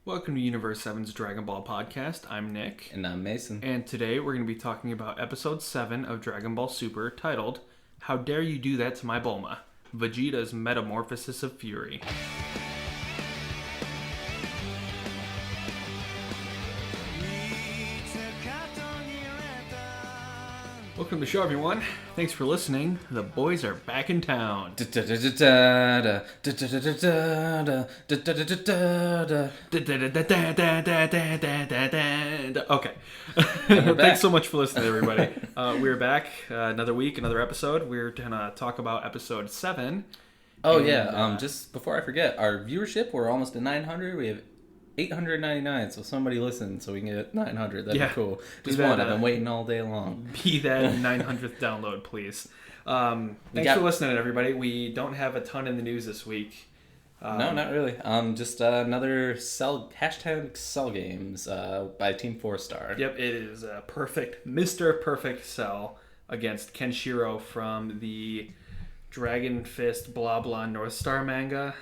Welcome to Universe 7's Dragon Ball podcast. I'm Nick. And I'm Mason. And today we're going to be talking about episode 7 of Dragon Ball Super, titled, How Dare You Do That to My Bulma? Vegeta's Metamorphosis of Fury. Welcome to the show, everyone. Thanks for listening. The boys are back in town. Okay. Thanks so much for listening, everybody. We're back. Another week, another episode. We're going to talk about episode 7. Oh, yeah. Just before I forget, our viewership, we're almost at 900. We have 899, so somebody listen so we can get 900. That'd be cool. Just one. I've been waiting all day long. Be that 900th download, please. Thanks for listening, everybody. We don't have a ton in the news this week. No, not really. Just another hashtag Cell Games by Team 4-Star. Yep, it is Mr. Perfect Cell against Kenshiro from the Dragon Fist blah blah North Star manga.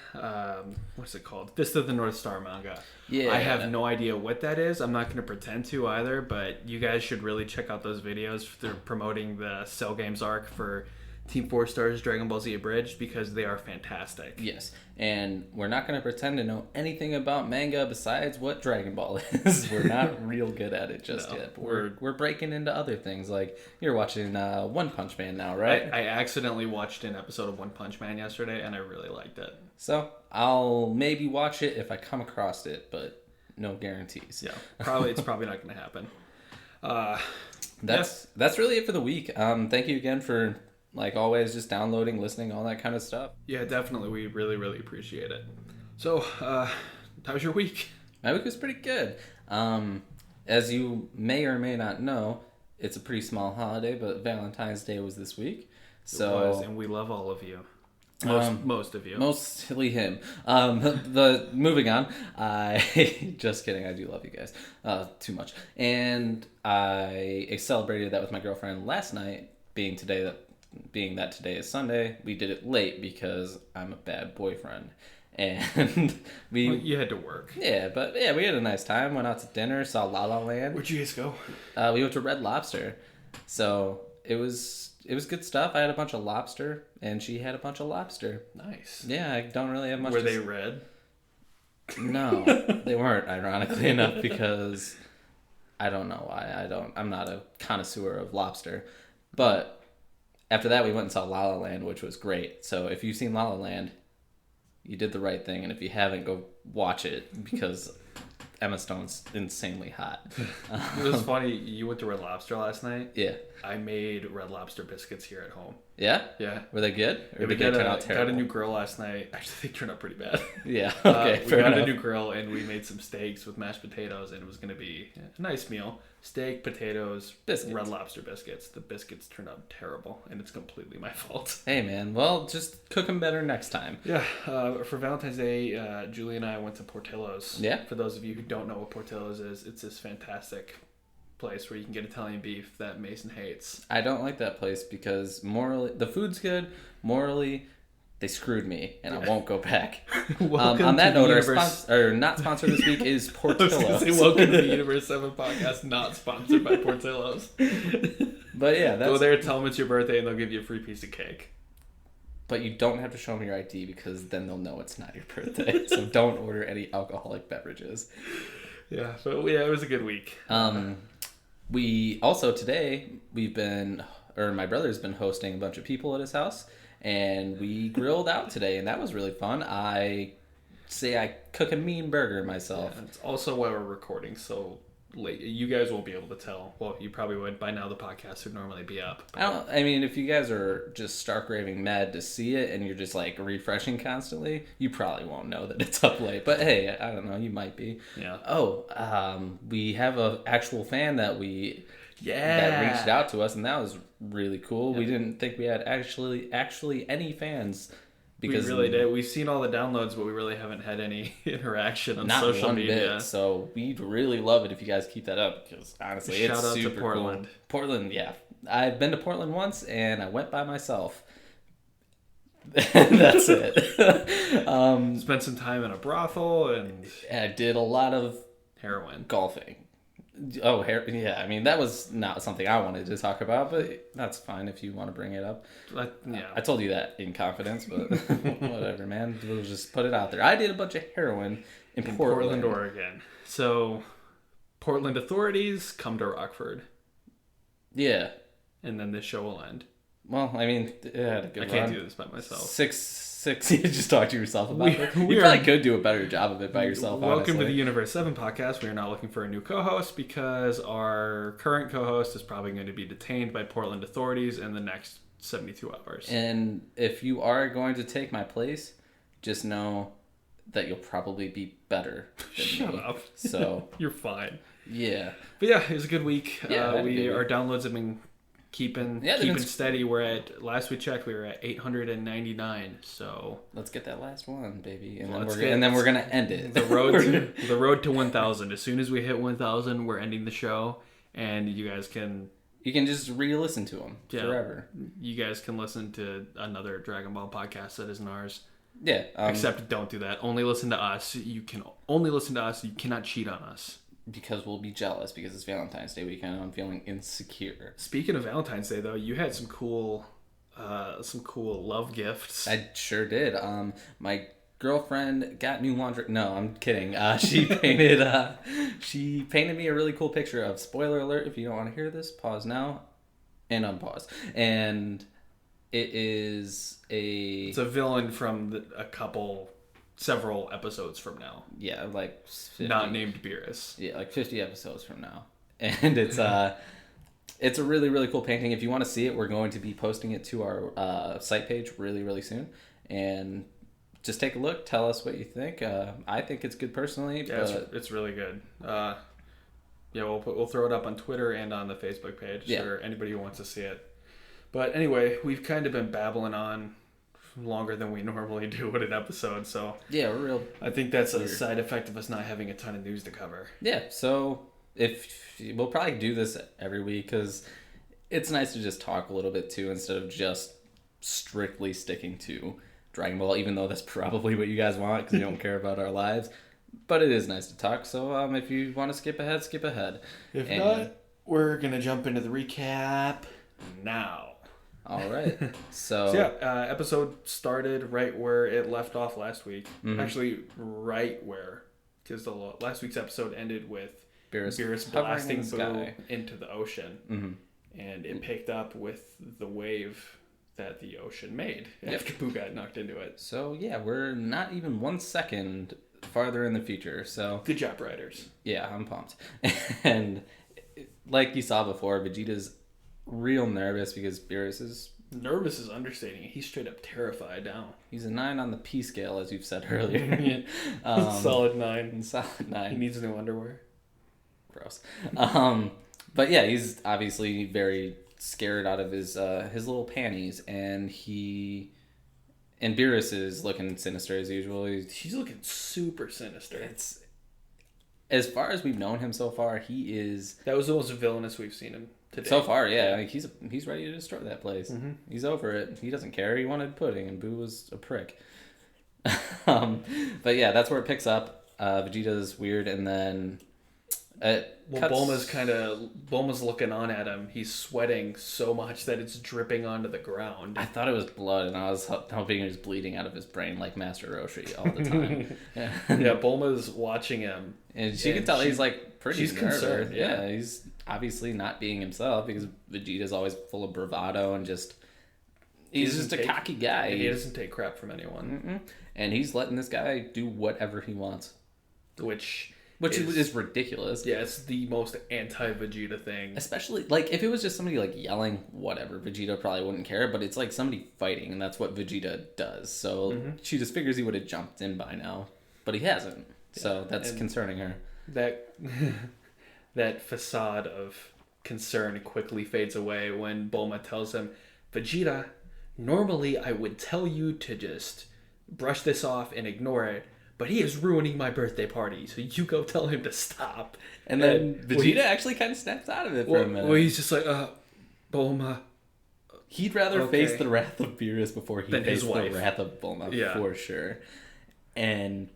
What's it called? Fist of the North Star manga. Yeah. I have no idea what that is. I'm not going to pretend to either, but you guys should really check out those videos. They're promoting the Cell Games arc for Team 4-Star's Dragon Ball Z Abridged because they are fantastic. Yes, and we're not going to pretend to know anything about manga besides what Dragon Ball is. We're not real good at it just yet. But we're breaking into other things, like you're watching One Punch Man now, right? I accidentally watched an episode of One Punch Man yesterday, and I really liked it. So I'll maybe watch it if I come across it, but no guarantees. Yeah, it's probably not going to happen. That's really it for the week. Thank you again for, like always, just downloading, listening, all that kind of stuff. Yeah, definitely. We really, really appreciate it. So, how was your week? My week was pretty good. As you may or may not know, it's a pretty small holiday, but Valentine's Day was this week. It was, and we love all of you. Most of you. Mostly him. Moving on. Just kidding. I do love you guys. Too much. And I celebrated that with my girlfriend last night, being that today is Sunday. We did it late because I'm a bad boyfriend. And you had to work. Yeah, but yeah, we had a nice time. Went out to dinner, saw La La Land. Where'd you guys go? We went to Red Lobster. So it was good stuff. I had a bunch of lobster, and she had a bunch of lobster. Nice. Yeah, I don't really have much. Were they red? No, they weren't. Ironically enough, because I don't know why. I'm not a connoisseur of lobster, but after that we went and saw La La Land, which was great. So if you've seen La La Land, you did the right thing, and if you haven't, go watch it because Emma Stone's insanely hot. It was funny. You went to Red Lobster last night. Yeah. I made Red Lobster biscuits here at home. Yeah? Yeah. Were they good? Or did they turn out terrible? Got a new grill last night. Actually, they turned out pretty bad. Yeah. Okay. We got a new grill, and we made some steaks with mashed potatoes, and it was going to be a nice meal. Steak, potatoes, biscuits. Red Lobster biscuits. The biscuits turned out terrible, and it's completely my fault. Hey, man. Well, just cook them better next time. Yeah. For Valentine's Day, Julie and I went to Portillo's. Yeah. For those of you who don't know what Portillo's is, it's this fantastic place where you can get Italian beef that Mason hates. I don't like that place because morally, the food's good. Morally, they screwed me, and I won't go back. On that note, our not sponsored this week is Portillo's. I was going to say, welcome to the Universe 7 podcast, not sponsored by Portillo's. But yeah, go there, tell them it's your birthday, and they'll give you a free piece of cake. But you don't have to show them your ID because then they'll know it's not your birthday. So don't order any alcoholic beverages. Yeah, but yeah, it was a good week. We also today my brother's been hosting a bunch of people at his house, and we grilled out today, and that was really fun. I cook a mean burger myself. Yeah, it's also why we're recording so late. You guys won't be able to tell. Well, you probably would by now. The podcast would normally be up. I mean, if you guys are just stark raving mad to see it and you're just like refreshing constantly, you probably won't know that it's up late. But hey, I don't know. You might be. Yeah. Oh, we have an actual fan that reached out to us, and that was really cool. Yeah. We didn't think we had actually any fans. Because we really did. We've seen all the downloads, but we really haven't had any interaction on social media. Bit, so we'd really love it if you guys keep that up, because honestly, it's super cool. Shout out to Portland. Portland, yeah. I've been to Portland once, and I went by myself. That's it. Spent some time in a brothel and I did a lot of heroin. golfing. Oh, yeah. I mean, that was not something I wanted to talk about, but that's fine if you want to bring it up. Yeah. I told you that in confidence, but whatever, man. We'll just put it out there. I did a bunch of heroin in Portland, Oregon. So, Portland authorities come to Rockford. Yeah. And then this show will end. Well, I mean, I can't do this by myself. Six. You just talk to yourself about it. You probably could do a better job of it by yourself. Welcome honestly. to the Universe 7 podcast. We are not looking for a new co-host because our current co-host is probably going to be detained by Portland authorities in the next 72 hours. And if you are going to take my place, just know that you'll probably be better than Shut me. up. So You're fine. Yeah. But yeah, it was a good week. Yeah, Our downloads have been keeping steady. Last we checked, we were at 899. So let's get that last one, baby, and Let's then we're gonna end it. The road to 1,000. As soon as we hit 1,000, we're ending the show, and you can just re-listen to them forever. You guys can listen to another Dragon Ball podcast that isn't ours. Yeah. Except don't do that. Only listen to us. You can only listen to us. You cannot cheat on us. Because we'll be jealous because it's Valentine's Day weekend and I'm feeling insecure. Speaking of Valentine's Day, though, you had some cool love gifts. I sure did. My girlfriend got new laundry. No, I'm kidding. She painted me a really cool picture of, spoiler alert, if you don't want to hear this, pause now and unpause. And it's a villain from several episodes from now. Yeah, like 50, not named Beerus. Yeah, like 50 episodes from now. And it's a really, really cool painting. If you want to see it, we're going to be posting it to our site page really, really soon. And just take a look. Tell us what you think. I think it's good personally. Yeah, it's really good. We'll throw it up on Twitter and on the Facebook page for anybody who wants to see it. But anyway, we've kind of been babbling on longer than we normally do in an episode, so yeah, we're real. I think that's a side effect of us not having a ton of news to cover. Yeah, so if we'll probably do this every week because it's nice to just talk a little bit too instead of just strictly sticking to Dragon Ball, even though that's probably what you guys want because you don't care about our lives. But it is nice to talk. So if you want to skip ahead, skip ahead. If not, we're gonna jump into the recap now. All right. So episode started right where it left off last week. Mm-hmm. Actually, right where, because the last week's episode ended with Beerus blasting Boo into the ocean, and it picked up with the wave that the ocean made after Boo got knocked into it. So yeah, we're not even 1 second farther in the future. So good job, writers. Yeah, I'm pumped. And like you saw before, Vegeta's real nervous because Beerus is... Nervous is understating it. He's straight up terrified now. He's a 9 on the P scale, as you've said earlier. Solid 9. Solid 9. He needs new underwear. Gross. But yeah, he's obviously very scared out of his little panties, and Beerus is looking sinister as usual. He's looking super sinister. It's... As far as we've known him so far, he is... That was the most villainous we've seen him today. So far, yeah. Like he's ready to destroy that place. Mm-hmm. He's over it. He doesn't care. He wanted pudding, and Boo was a prick. But yeah, that's where it picks up. Vegeta's weird, and then... Bulma's looking on at him. He's sweating so much that it's dripping onto the ground. I thought it was blood, and I was hoping it was bleeding out of his brain like Master Roshi all the time. Yeah, Bulma's watching him. And she can tell he's like pretty nervous. Concerned. Yeah, he's obviously not being himself because Vegeta's always full of bravado and he's just a cocky guy. And he doesn't take crap from anyone. Mm-mm. And he's letting this guy do whatever he wants. Which is ridiculous. Yeah, it's the most anti-Vegeta thing. Especially, like, if it was just somebody, like, yelling, whatever, Vegeta probably wouldn't care, but it's, like, somebody fighting, and that's what Vegeta does. So she just figures he would have jumped in by now, but he hasn't. Yeah. So that's concerning her. That facade of concern quickly fades away when Bulma tells him, Vegeta, normally I would tell you to just brush this off and ignore it, but he is ruining my birthday party, so you go tell him to stop. And then Vegeta actually kind of snaps out of it for a minute. Well, he's just like, Bulma, He'd rather face the wrath of Beerus before he faced the wrath of Bulma, for sure. And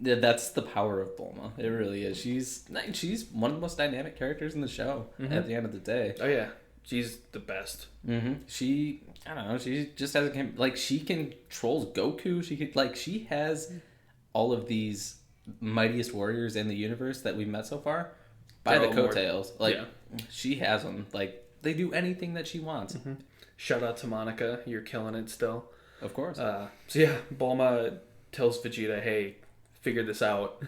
that's the power of Bulma. It really is. She's one of the most dynamic characters in the show at the end of the day. Oh, yeah. She's the best. I don't know. She just has she controls Goku. She has all of these mightiest warriors in the universe that we've met so far by the coattails. She has them. They do anything that she wants. Shout out to Monica. You're killing it still. Of course. Bulma tells Vegeta, hey, figure this out.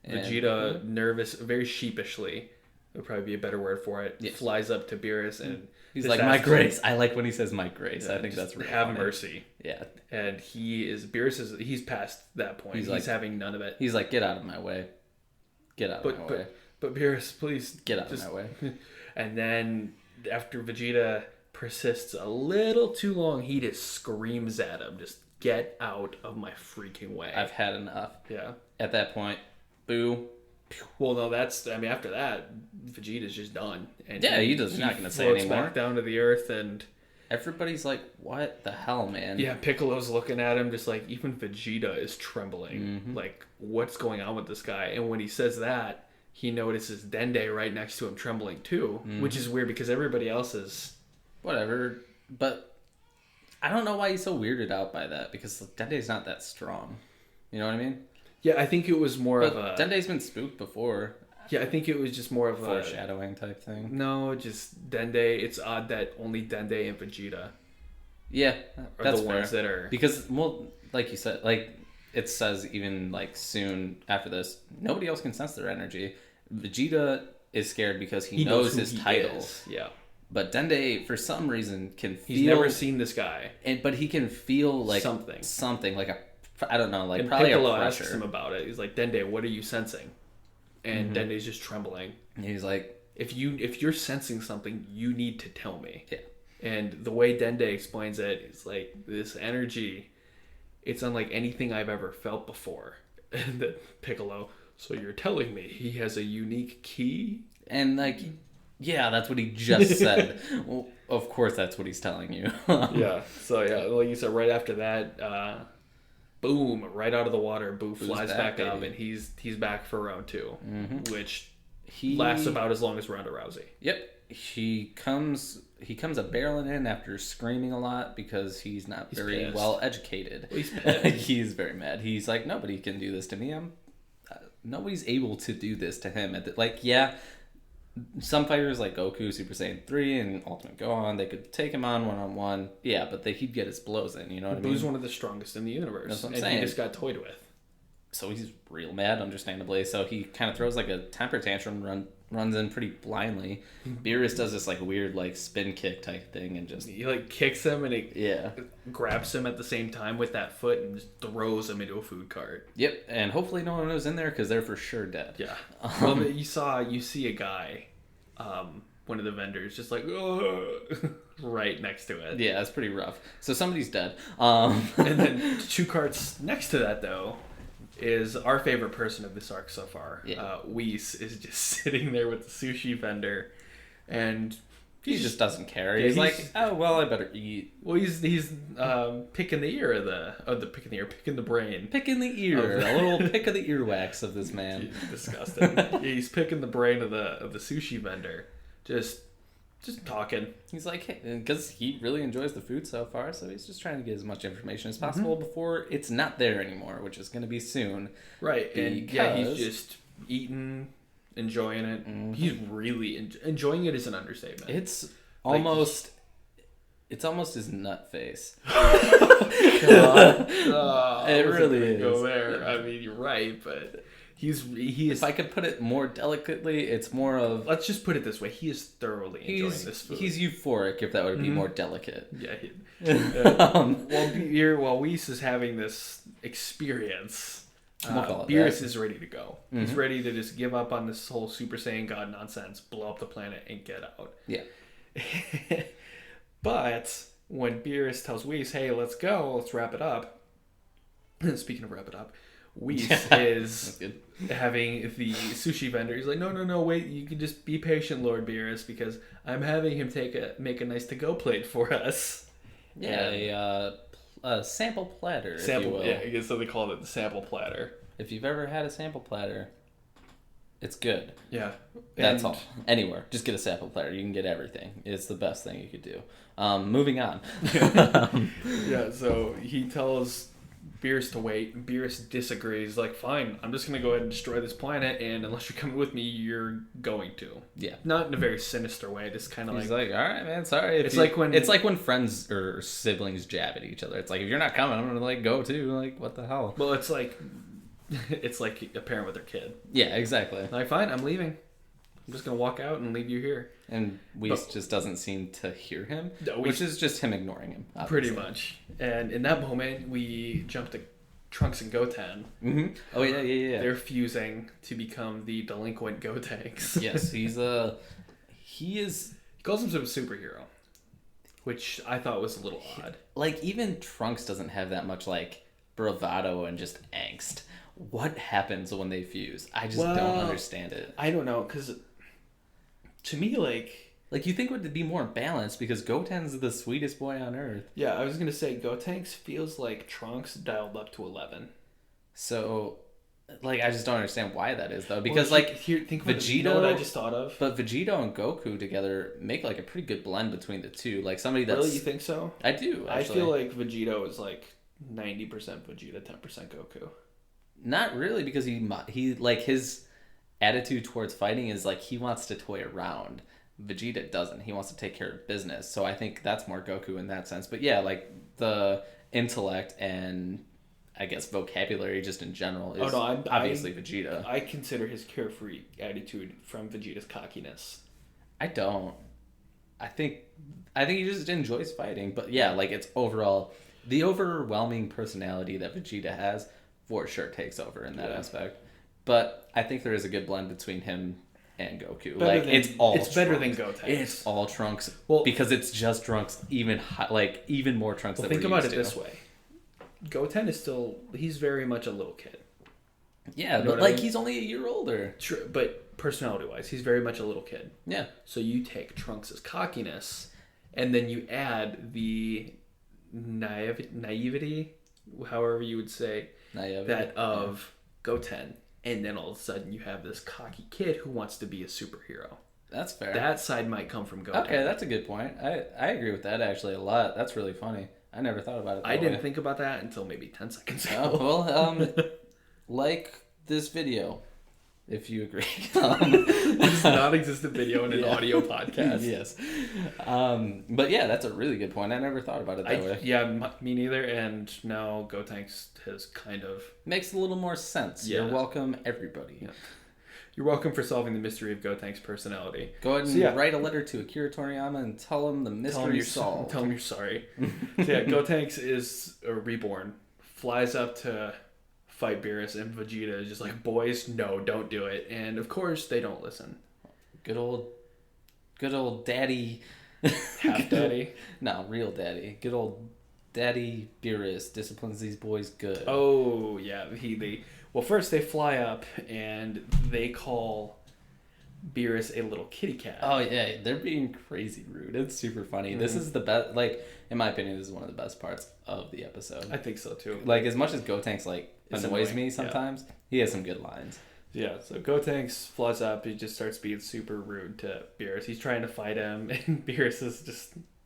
Vegeta, nervous, very sheepishly, would probably be a better word for it, flies up to Beerus and he's like, my grace. I like when he says my grace. I think that's really have funny. mercy. Yeah. And he's past that point. He's having none of it. He's like, get out of my way. Get out of my way. But Beerus, please. Get out of my way. And then after Vegeta persists a little too long, he just screams at him, just get out of my freaking way. I've had enough. Yeah. At that point, boo. Well, no, after that, Vegeta's just done. And he's not going to say anymore. Back down to the earth, and everybody's like, what the hell, man? Yeah, Piccolo's looking at him, just like, even Vegeta is trembling. Like, what's going on with this guy? And when he says that, he notices Dende right next to him trembling too, which is weird because everybody else is... Whatever, but I don't know why he's so weirded out by that, because Dende's not that strong. You know what I mean? Yeah, I think it was more of a... Dende's been spooked before. Yeah, I think it was just more of a... foreshadowing type thing. No, just Dende. It's odd that only Dende and Vegeta are the ones that are... Because, well, like you said, it says even, soon after this, nobody else can sense their energy. Vegeta is scared because he knows his title. Yeah. But Dende, for some reason, can feel... He's never seen this guy. But he can feel, something like I don't know, and probably Piccolo a pressure. asks him about it. He's like, Dende, what are you sensing? And Dende's just trembling. And he's like... If you're sensing something, you need to tell me. Yeah. And the way Dende explains it is like, this energy, it's unlike anything I've ever felt before. And then Piccolo, so you're telling me he has a unique key? And yeah, that's what he just said. Well, of course that's what he's telling you. Yeah. So yeah, like you said, right after that, boom, right out of the water, Boo flies back up, and he's back for round 2, which lasts about as long as Ronda Rousey. Yep. He comes a barreling in after screaming a lot because he's not very well educated. Well, he's pissed. He's very mad. He's like, nobody can do this to me. Nobody's able to do this to him. Some fighters like Goku, Super Saiyan 3, and Ultimate Gohan, they could take him on one-on-one. Yeah, but he'd get his blows in, you know what I mean? Boo's one of the strongest in the universe. That's what I'm and saying. He just got toyed with. So he's real mad, understandably. So he kind of throws a temper tantrum, runs in pretty blindly. Beerus does this weird spin kick type thing and just... He kicks him and it grabs him at the same time with that foot and just throws him into a food cart. Yep, and hopefully no one was in there because they're for sure dead. Yeah. Well, you see a guy, one of the vendors, just right next to it. Yeah, it's pretty rough. So somebody's dead. And then 2 carts next to that, though, is our favorite person of this arc so far. Yeah. Whis is just sitting there with the sushi vendor, and he just doesn't care. He's like, oh well, I better eat. Well, he's picking the ear picking the brain, picking the ear, a little pick of the earwax of this man. Disgusting. He's picking the brain of the sushi vendor, just talking. He's like, hey, because he really enjoys the food so far, so he's just trying to get as much information as possible before it's not there anymore, which is going to be soon. Right, and he's just eating, enjoying it. He's really enjoying it. Is an understatement. It's almost his nut face. God. It really is. Go there. I mean, you're right, but he is. If I could put it more delicately, it's more of... Let's just put it this way: he is thoroughly enjoying this food. He's euphoric, if that would be more delicate. Yeah. While Whis is having this experience, Beerus is ready to go. He's ready to just give up on this whole Super Saiyan God nonsense, blow up the planet, and get out. Yeah. But when Beerus tells Whis, "Hey, let's go, let's wrap it up." Speaking of wrap it up, Whis That's is good. having the sushi vendor. He's like, no, wait, you can just be patient, Lord Beerus, because I'm having him make a nice to-go plate for us. Yeah, a sample platter, if you will. Yeah, I guess so they call it the sample platter. If you've ever had a sample platter, it's good. Yeah. That's all. Anywhere. Just get a sample platter. You can get everything. It's the best thing you could do. Moving on. Yeah, so he tells Beerus to wait. Beerus disagrees. Like, fine, I'm just going to go ahead and destroy this planet, and unless you're coming with me, you're going to. Yeah. Not in a very sinister way, just kind of He's like, all right, man, sorry. It's like when friends or siblings jab at each other. It's like, if you're not coming, I'm going to, go too. Like, what the hell? Well, it's like a parent with their kid. Yeah, exactly. Like, fine, I'm leaving. I'm just going to walk out and leave you here. And Whis just doesn't seem to hear him, No, which is just him ignoring him. Pretty Obviously. much. And in that moment, we jump to Trunks and Goten. Mm-hmm. Oh, yeah. They're fusing to become the delinquent Gotenks. Yes, he is... He calls himself a superhero, which I thought was a little odd. Like, even Trunks doesn't have that much, bravado and just angst. What happens when they fuse? I just don't understand it. I don't know, because to me, you think it would be more balanced because Goten's the sweetest boy on earth. Yeah, I was going to say Gotenks feels like Trunks dialed up to 11. So, I just don't understand why that is, though. Because, here, think Vegeta... you know what I just thought of? But Vegeta and Goku together make, a pretty good blend between the two. Somebody that's... Really? You think so? I do, actually. I feel like Vegeta is, 90% Vegeta, 10% Goku. Not really, because he his attitude towards fighting is, he wants to toy around. Vegeta doesn't. He wants to take care of business. So I think that's more Goku in that sense. But yeah, the intellect and I guess vocabulary just in general is obviously Vegeta. I consider his carefree attitude from Vegeta's cockiness. I don't. I think he just enjoys fighting. But yeah, it's overall the overwhelming personality that Vegeta has for sure takes over in that aspect. But I think there is a good blend between him and Goku. It's better than Gotenks. It's all Trunks. Well, because it's just Trunks, even more Trunks. Well, think about it this way: Goten is he's very much a little kid. Yeah, you know but he's only a year older. True, but personality-wise, he's very much a little kid. Yeah. So you take Trunks' cockiness, and then you add the naivety, however you would say that of Goten. And then all of a sudden you have this cocky kid who wants to be a superhero. That's fair. That side might come from Goten. Okay, that's a good point. I agree with that actually a lot. That's really funny. I never thought about it that way. I didn't think about that until maybe 10 seconds ago. Oh, well, like this video, if you agree. It's a non-existent video in an audio podcast. Yes. But yeah, that's a really good point. I never thought about it that way. Yeah, me neither. And now Gotenks has kind of... Makes a little more sense. Yeah. You're welcome, everybody. Yeah. You're welcome for solving the mystery of Gotenks' personality. Go ahead and write a letter to Akira Toriyama and tell him the mystery solved. Tell him you're sorry. So yeah, Gotenks is reborn, flies up to fight Beerus, and Vegeta is just like, boys, no, don't do it. And of course, they don't listen. Good old daddy. Half daddy? No, real daddy. Good old Daddy Beerus disciplines these boys good. Oh, yeah. Well, first they fly up and they call Beerus a little kitty cat. Oh, yeah. They're being crazy rude. It's super funny. Mm-hmm. This is the best, in my opinion, this is one of the best parts of the episode. I think so, too. As much as Gotenks, annoys me sometimes, he has some good lines. Yeah, so Gotenks flies up. He just starts being super rude to Beerus. He's trying to fight him, and Beerus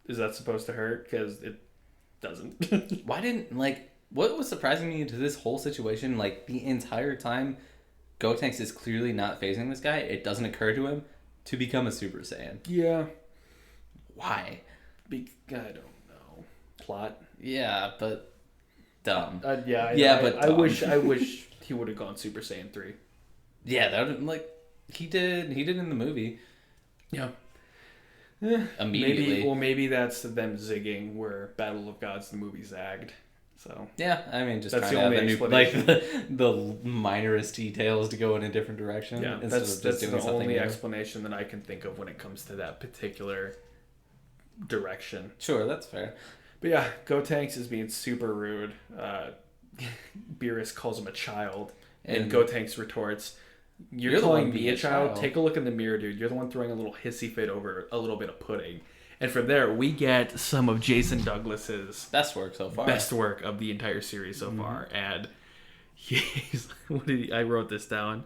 is that supposed to hurt? Because it doesn't. Why didn't, what was surprising me to this whole situation, the entire time Gotenks is clearly not phasing this guy, it doesn't occur to him to become a Super Saiyan. Yeah. Why? I don't know. Plot? Yeah, but dumb. But dumb. I wish he would have gone Super Saiyan 3. Yeah, that would, he did in the movie. Yeah. Immediately. Maybe that's them zigging where Battle of Gods the movie zagged. So yeah, I mean, just that's trying the to only have the minorest details to go in a different direction. Yeah, that's the only explanation that I can think of when it comes to that particular direction. Sure, that's fair. But yeah, Gotenks is being super rude. Beerus calls him a child, and Gotenks retorts, You're the one calling me being a a child? child. Take a look in the mirror, dude. You're the one throwing a little hissy fit over a little bit of pudding. And from there, we get some of Jason Douglas's Best work so far. best work of the entire series so far. And I wrote this down.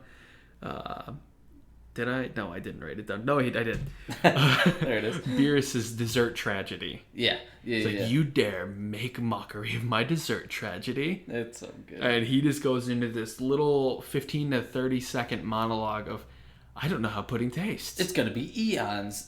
Did I? No, I didn't write it down. No, I did. There it is. Beerus's dessert tragedy. Yeah. It's like, you dare make mockery of my dessert tragedy. It's so good. And he just goes into this little 15 to 30 second monologue of, I don't know how pudding tastes. It's going to be eons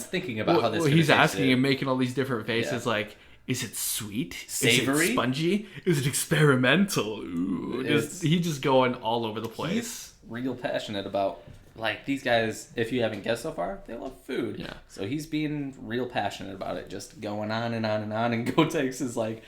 thinking about how this he's asking and making all these different faces like, is it sweet? Savory? Is it spongy? Is it experimental? Ooh, he's just going all over the place. He's real passionate about, like, these guys, if you haven't guessed so far, they love food. Yeah. So he's being real passionate about it, just going on and on and on. And Gotenks is like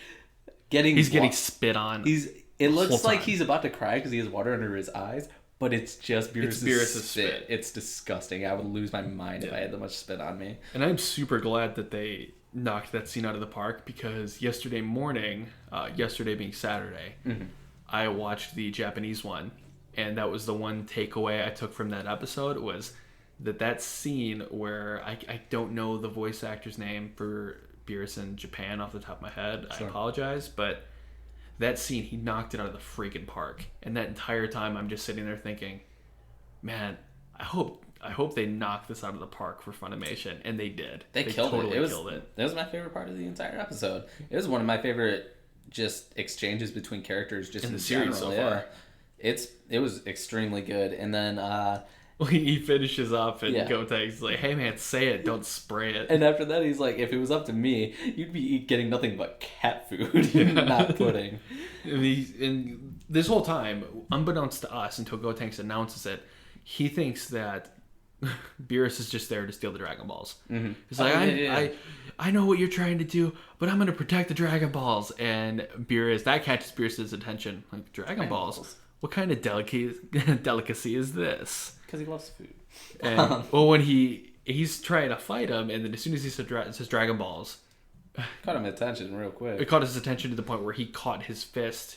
getting spit on. It looks like he's about to cry because he has water under his eyes, but it's just Beerus's spit. It's disgusting. I would lose my mind if I had that much spit on me. And I'm super glad that they knocked that scene out of the park, because yesterday morning, yesterday being Saturday, I watched the Japanese one, and that was the one takeaway I took from that episode, was that scene where I don't know the voice actor's name for Beerus in Japan off the top of my head. Sure. I apologize, but that scene, he knocked it out of the freaking park. And that entire time, I'm just sitting there thinking, man, I hope they knock this out of the park for Funimation, and they did. They killed it. That was my favorite part of the entire episode. It was one of my favorite just exchanges between characters just in the series so far. It was extremely good. And then he finishes up, and Gotenks like, hey man, say it, don't spray it. And after that, he's like, if it was up to me, you'd be getting nothing but cat food, not pudding. And this whole time, unbeknownst to us, until Gotenks announces it, he thinks that Beerus is just there to steal the Dragon Balls. Mm-hmm. He's like, I know what you're trying to do, but I'm going to protect the Dragon Balls. And that catches Beerus's attention. Like, Dragon Balls? What kind of delicacy is this? Because he loves food. And when he's trying to fight him, and then as soon as he says Dragon Balls, caught him attention real quick. It caught his attention to the point where he caught his fist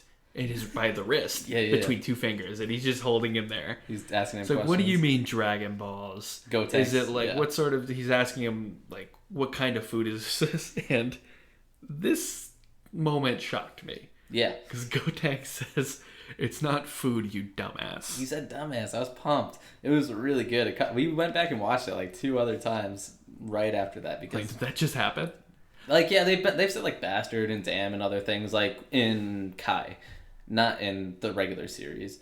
by the wrist between two fingers, and he's just holding him there. He's asking him questions. Like, what do you mean Dragon Balls? Gotenks. Is it like what sort of? He's asking him like, what kind of food is this? And this moment shocked me. Yeah, because Gotenks says, it's not food, you dumbass. He said dumbass. I was pumped. It was really good. We went back and watched it like 2 other times right after that, because did that just happen? Like, yeah, they've said like bastard and damn and other things like in Kai, not in the regular series.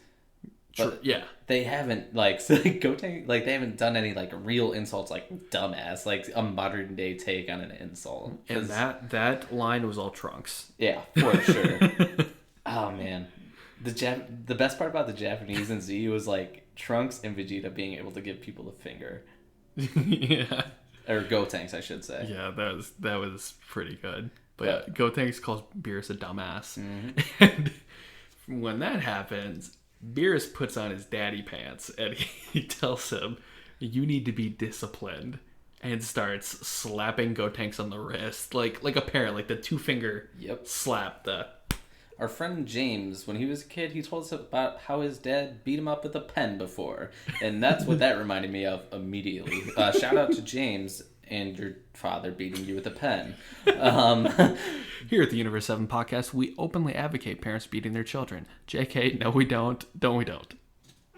True. Yeah, they haven't Gotenks, like they haven't done any like real insults like dumbass, like a modern day take on an insult. And that line was all Trunks. Yeah, for sure. Oh man. The best part about the Japanese and Z was like Trunks and Vegeta being able to give people the finger. Yeah. Or Gotenks, I should say. Yeah, that was pretty good. But Gotenks calls Beerus a dumbass. Mm-hmm. And when that happens, Beerus puts on his daddy pants, and he tells him, you need to be disciplined, and starts slapping Gotenks on the wrist. Like a parent, like the 2-finger slap. Our friend James, when he was a kid, he told us about how his dad beat him up with a pen before. And that's what that reminded me of immediately. Shout out to James and your father beating you with a pen. Here at the Universe 7 podcast, we openly advocate parents beating their children. JK, no we don't. No we don't.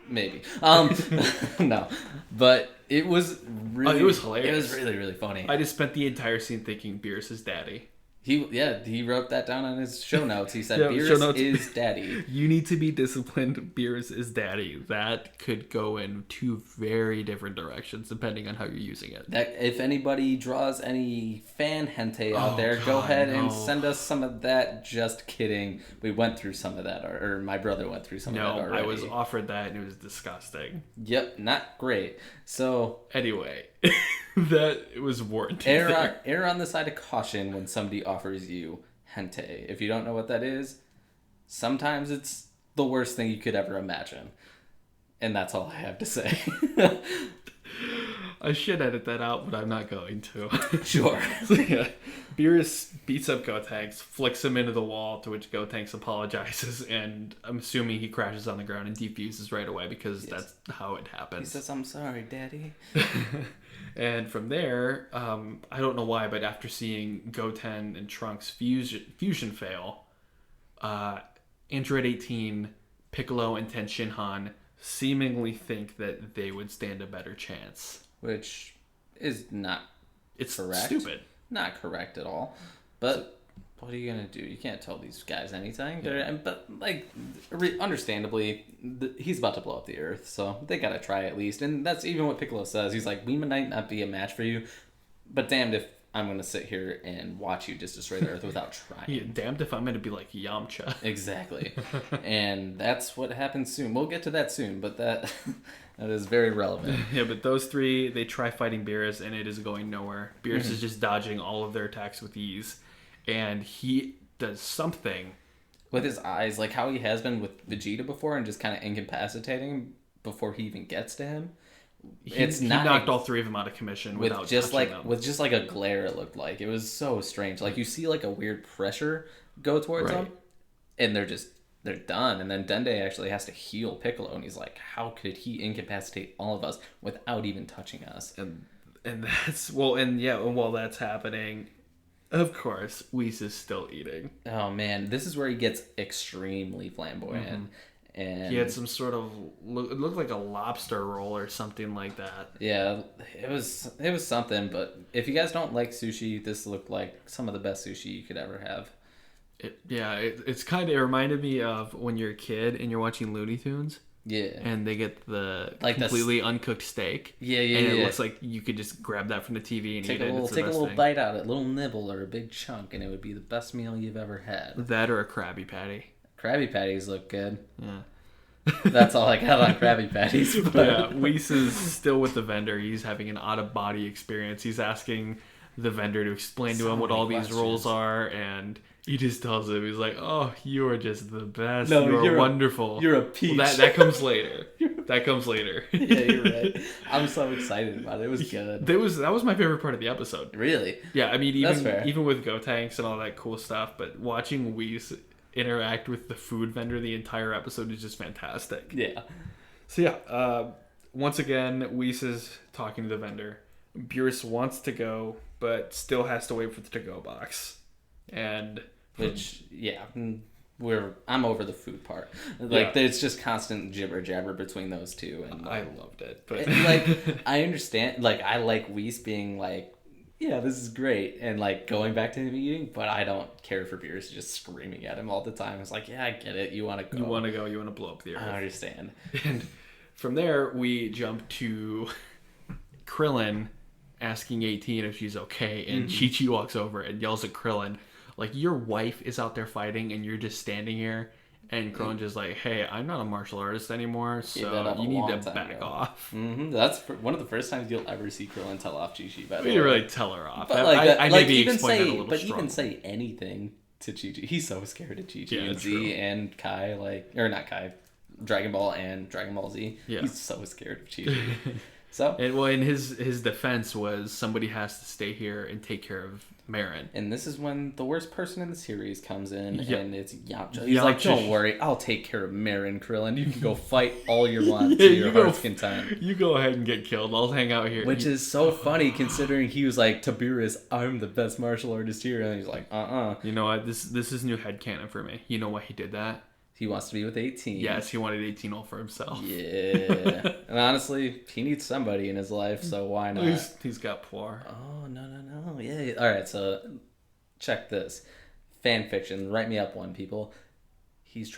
Maybe. No. But it was really... it was hilarious. It was really, really funny. I just spent the entire scene thinking Beerus is daddy. He wrote that down on his show notes. He said, Beerus is daddy. You need to be disciplined. Beerus is daddy. That could go in 2 very different directions depending on how you're using it. That if anybody draws any fan hentai out there, go ahead and send us some of that. Just kidding. We went through some of that, or my brother went through some of that already. I was offered that, and it was disgusting. Yep, not great. So anyway... that was warranted. Err on the side of caution when somebody offers you hentai. If you don't know what that is, sometimes it's the worst thing you could ever imagine. And that's all I have to say. I should edit that out, but I'm not going to. Sure. So, yeah, Beerus beats up Gotenks, flicks him into the wall, to which Gotenks apologizes, and I'm assuming he crashes on the ground and defuses right away because that's how it happens. He says, "I'm sorry, Daddy." And from there, I don't know why, but after seeing Goten and Trunks fusion fail, Android 18, Piccolo, and Ten Shinhan seemingly think that they would stand a better chance. Which is not correct. Stupid. Not correct at all. But what are you going to do? You can't tell these guys anything. Yeah. But, like, understandably, he's about to blow up the Earth, so they got to try at least. And that's even what Piccolo says. He's like, we might not be a match for you, but damned if I'm going to sit here and watch you just destroy the Earth without trying. Yeah, damned if I'm going to be like Yamcha. Exactly. And that's what happens soon. We'll get to that soon, but that is very relevant. Yeah, but those three, they try fighting Beerus, and it is going nowhere. Beerus is just dodging all of their attacks with ease. And he does something with his eyes, like how he has been with Vegeta before, and just kind of incapacitating him before he even gets to him. He knocked all three of them out of commission without touching them. With just like a glare, it looked like. It was so strange. Like you see like a weird pressure go towards them, and they're done. And then Dende actually has to heal Piccolo, and he's like, how could he incapacitate all of us without even touching us? And that's while that's happening, of course, Whis is still eating. Oh man, this is where he gets extremely flamboyant. And he had some sort of it looked like a lobster roll or something like that. Yeah, it was something. But if you guys don't like sushi, this looked like some of the best sushi you could ever have. It reminded me of when you're a kid and you're watching Looney Tunes. Yeah. And they get the completely uncooked steak. Yeah. And it looks like you could just grab that from the TV and eat it. Take a little bite out of it, a little nibble or a big chunk, and it would be the best meal you've ever had. That or a Krabby Patty. Krabby Patties look good. Yeah. That's all I got on Krabby Patties. But... Yeah, Whis is still with the vendor. He's having an out-of-body experience. He's asking the vendor to explain to him what all these rolls are, and he just tells him, he's like, oh, you are just the best. No, you're wonderful. You're a peach. Well, that comes later. That comes later. Yeah, you're right. I'm so excited about it. It was good. That was my favorite part of the episode. Really? Yeah, I mean, even with Gotenks and all that cool stuff, but watching Whis interact with the food vendor the entire episode is just fantastic. Yeah. So yeah, once again, Whis is talking to the vendor. Beerus wants to go, but still has to wait for the to-go box. And I'm over the food part. Like there's just constant jibber jabber between those two, and I loved it. But I understand. Like I like Whis being like, yeah, this is great, and like going back to him eating, but I don't care for Beerus just screaming at him all the time. It's like, yeah, I get it. You want to go. You want to blow up the Earth. I understand. And from there, we jump to Krillin asking 18 if she's okay, and Chi-Chi walks over and yells at Krillin, like, your wife is out there fighting and you're just standing here. And Krillin just like, hey, I'm not a martial artist anymore, so you need to back off. Mm-hmm. That's one of the first times you'll ever see Krillin tell off Chi-Chi. We didn't really tell her off. But I maybe explained that a little strong. But even say anything to Chi-Chi. He's so scared of Chi-Chi and Z and Kai, or not Kai, Dragon Ball and Dragon Ball Z. Yeah. He's so scared of Chi-Chi. So, and his defense was somebody has to stay here and take care of Marin. And this is when the worst person in the series comes in, and it's Yamcha. He's like, don't worry, I'll take care of Marin, Krillin. You can go fight all you want to your heart's content. You go ahead and get killed. I'll hang out here. Which is so funny considering he was like, Tiberius, I'm the best martial artist here. And he's like, You know what? This is new headcanon for me. You know why he did that? He wants to be with 18. Yes, he wanted 18 all for himself. Yeah. And honestly, he needs somebody in his life, so why not? He's got Poir. Oh, no. Yeah. All right, so check this. Fan fiction. Write me up one, people. He's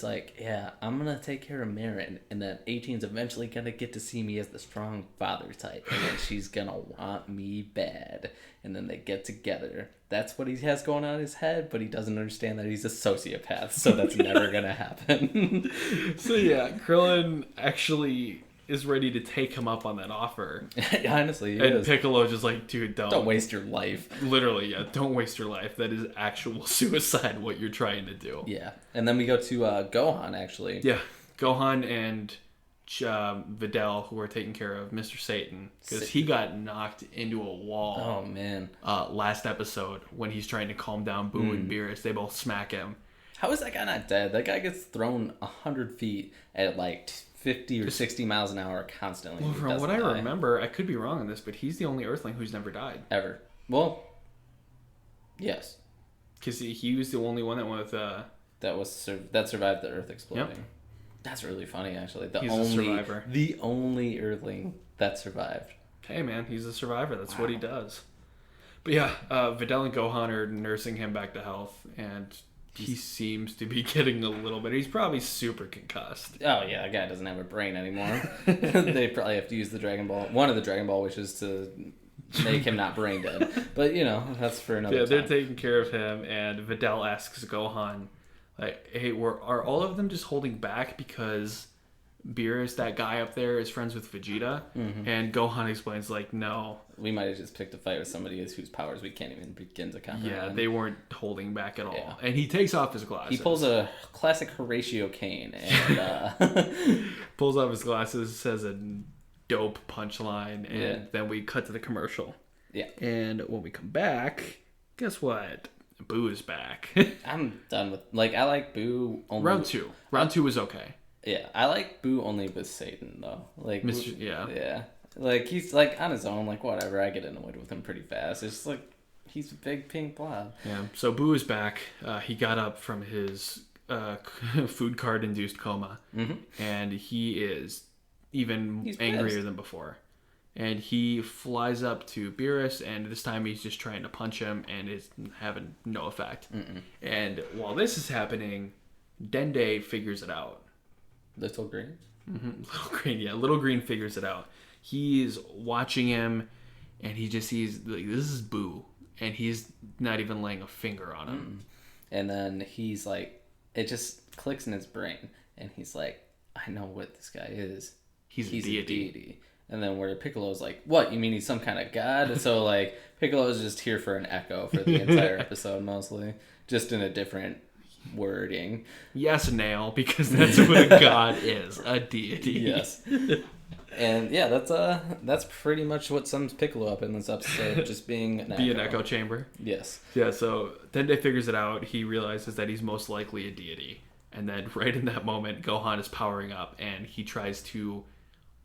like, yeah, I'm going to take care of Marin, and then 18's eventually going to get to see me as the strong father type, and then she's going to want me bad. And then they get together. That's what he has going on in his head, but he doesn't understand that he's a sociopath, so that's never going to happen. So yeah, Krillin actually is ready to take him up on that offer. Honestly, and Piccolo just like, dude, don't waste your life. Literally, yeah, don't waste your life. That is actual suicide, what you're trying to do. Yeah, and then we go to Gohan, actually. Yeah, Gohan and Videl, who are taking care of Mr. Satan, because he got knocked into a wall. Oh man! Last episode when he's trying to calm down Boo and Beerus, they both smack him. How is that guy not dead? That guy gets thrown 100 feet at like 50 or 60 miles an hour constantly. Well, from what I remember, I could be wrong on this, but he's the only Earthling who's never died ever. Well, yes, because he was the only one that went with that survived the Earth exploding. Yep. That's really funny, actually. He's a survivor. The only Earthling that survived. Hey, man, he's a survivor. That's what he does. But yeah, Videl and Gohan are nursing him back to health, and he seems to be getting a little bit. He's probably super concussed. Oh yeah, that guy doesn't have a brain anymore. They probably have to use one of the Dragon Ball wishes to make him not brain dead. But that's for another time. They're taking care of him, and Videl asks Gohan, like, hey, are all of them just holding back because Beerus, that guy up there, is friends with Vegeta? Mm-hmm. And Gohan explains, like, no. We might have just picked a fight with somebody whose powers we can't even begin to comprehend. Yeah, they weren't holding back at all. Yeah. And he takes off his glasses. He pulls a classic Horatio Kane and pulls off his glasses, says a dope punchline, and then we cut to the commercial. Yeah. And when we come back, guess what? Boo is back. I'm done with... Like, I like Boo only... Round 2. Round 2 was okay. Yeah, I like Boo only with Satan, though. Like, Mr. Yeah. Yeah. Like, he's, like, on his own, like, whatever. I get annoyed with him pretty fast. It's just, like, he's a big pink blob. Yeah, so Boo is back. He got up from his food card-induced coma, and he is he's angrier pissed than before. And he flies up to Beerus, and this time he's just trying to punch him, and it's having no effect. And while this is happening, Dende figures it out. Little Green? Little Green, yeah. Little Green figures it out. He's watching him, and he just sees, like, this is Boo, and he's not even laying a finger on him. And then he's like, it just clicks in his brain, and he's like, I know what this guy is. He's a deity. And then where Piccolo's like, what, you mean he's some kind of god? So, like, Piccolo's just here for an echo for the entire episode, mostly. Just in a different wording. Yes, Nail, because that's what a god is, a deity. Yes. And yeah, that's pretty much what sums Piccolo up in this episode, just being an echo chamber. Yes. Yeah, so Dende figures it out. He realizes that he's most likely a deity. And then right in that moment, Gohan is powering up, and he tries to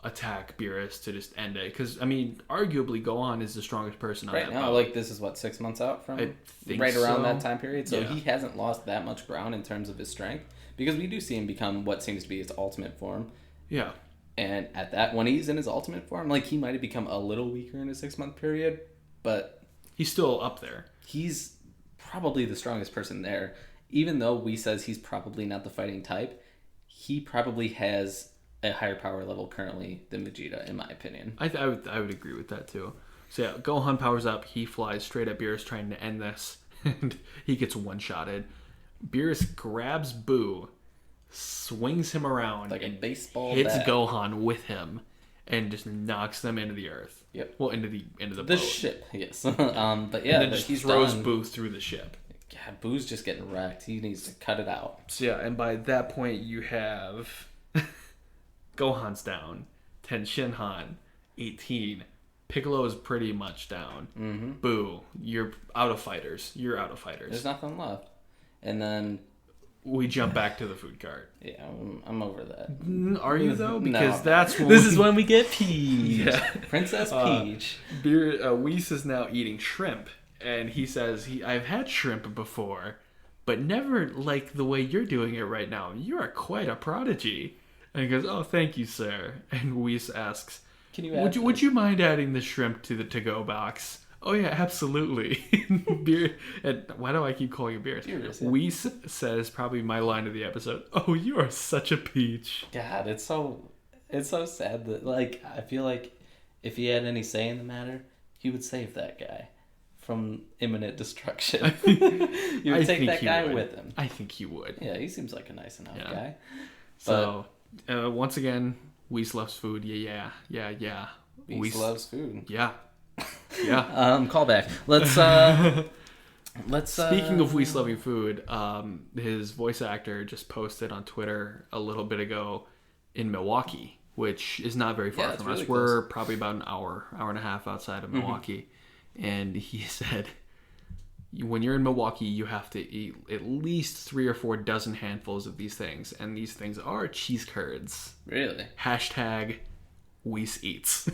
attack Beerus to just end it. Because, I mean, arguably, Gohan is the strongest person on that now. boat. Like, this is, 6 months out from? I think right around so. that time period. So he hasn't lost that much ground in terms of his strength. Because we do see him become what seems to be his ultimate form. Yeah. And at that, when he's in his ultimate form, like, he might have become a little weaker in a 6-month period. But he's still up there. He's probably the strongest person there. Even though Whis says he's probably not the fighting type, he probably has a higher power level currently than Vegeta, in my opinion. I would agree with that too. So yeah, Gohan powers up. He flies straight at Beerus trying to end this, and he gets one-shotted. Beerus grabs Boo, swings him around, like a baseball hits bat. Gohan with him, and just knocks them into the earth. Yep. Well, into the boat. The ship, yes. But yeah, and then just throws Boo through the ship. Yeah, Boo's just getting wrecked. He needs to cut it out. So yeah, and by that point you have Gohan's down, Ten Shinhan, 18. Piccolo is pretty much down. Mm-hmm. Boo, you're out of fighters. There's nothing left. And then we jump back to the food cart. Yeah, I'm over that. Are you though? Because no, that's when this is when we get Peach. Yeah. Princess Peach. Whis is now eating shrimp, and he says, I've had shrimp before, but never like the way you're doing it right now. You are quite a prodigy. And he goes, oh, thank you, sir. And Whis asks, would you mind adding the shrimp to the to-go box? Oh, yeah, absolutely. And why do I keep calling it Beerus? Whis says, probably my line of the episode, oh, you are such a peach. God, it's so sad that, like, I feel like if he had any say in the matter, he would save that guy from imminent destruction. You would take that guy with him. I think he would. Yeah, he seems like a nice enough guy. So, once again, Whis loves food. Yeah. Whis loves food. Yeah. Callback. Let's. Speaking of Whis loving food, his voice actor just posted on Twitter a little bit ago in Milwaukee, which is not very far from us. Really We're probably about an hour and a half outside of Milwaukee. And he said, when you're in Milwaukee, you have to eat at least 3 or 4 dozen handfuls of these things. And these things are cheese curds. Really? Hashtag Whis eats.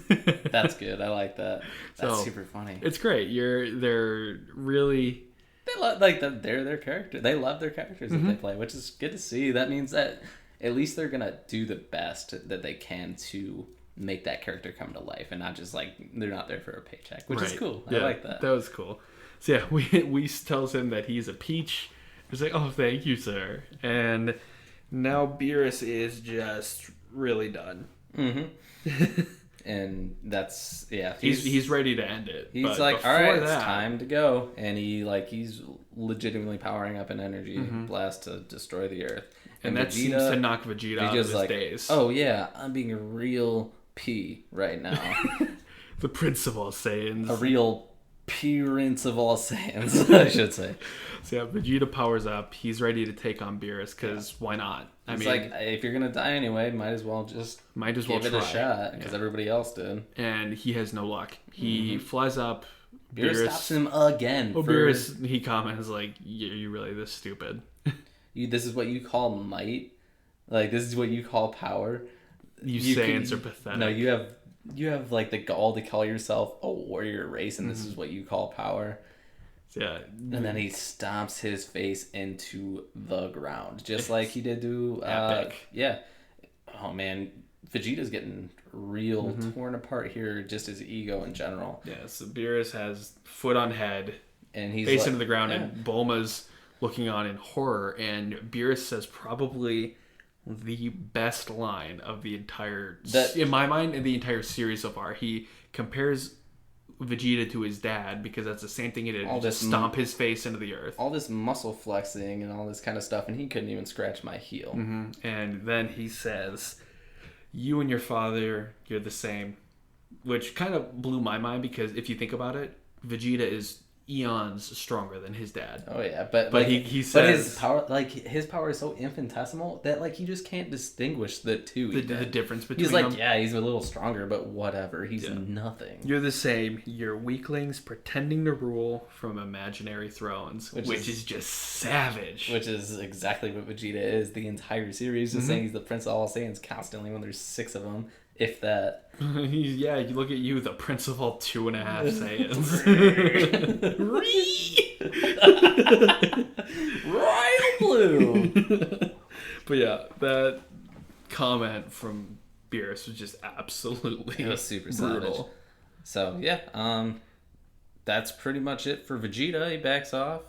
That's good. I like that. That's super funny. It's great. They're really... They love they're their character. They love their characters that they play, which is good to see. That means that at least they're gonna do the best that they can to make that character come to life, and not just like they're not there for a paycheck, which is cool. I like that. That was cool. So yeah, we tells him that he's a peach. He's like, "Oh, thank you, sir." And now Beerus is just really done. And that's he's ready to end it. He's like, all right, it's time to go, and he's legitimately powering up an energy blast to destroy the Earth, and that seems to knock Vegeta out of his days. Oh yeah, I'm being a real P right now. The Prince of all Saiyans. A real Prince of all Saiyans, I should say. So yeah, Vegeta powers up. He's ready to take on Beerus because why not? I mean, like, if you're gonna die anyway, might as well give it a shot because everybody else did. And he has no luck. He flies up. Beerus stops him again. Beerus, he comments like, "You really this stupid? This is what you call might? Like this is what you call power? You Saiyans are pathetic. No, you have like the gall to call yourself a warrior race, and this is what you call power." Yeah. And then he stomps his face into the ground, just like he did to... epic. Yeah. Oh, man. Vegeta's getting real torn apart here, just his ego in general. Yeah, so Beerus has foot on head, and he's face into the ground, and Bulma's looking on in horror, and Beerus says probably the best line of the entire... in my mind, in the entire series so far. He compares Vegeta to his dad because that's the same thing he did. Just stomp his face into the earth. All this muscle flexing and all this kind of stuff, and he couldn't even scratch my heel. And then he says, "You and your father, you're the same," which kind of blew my mind because if you think about it, Vegeta is eons stronger than his dad. Oh yeah, but like, he says, but his power is so infinitesimal that like he just can't distinguish the two. The difference between he's like them. Yeah, he's a little stronger, but whatever. He's nothing. You're the same. You're weaklings pretending to rule from imaginary thrones, which is just savage. Which is exactly what Vegeta is. The entire series just saying he's the Prince of all Saiyans constantly when there's 6 of them. If that. Yeah, you look at you, the Prince of all 2.5 Saiyans. Royal blue. But yeah, that comment from Beerus was just absolutely super brutal. savage. So yeah, that's pretty much it for Vegeta. He backs off.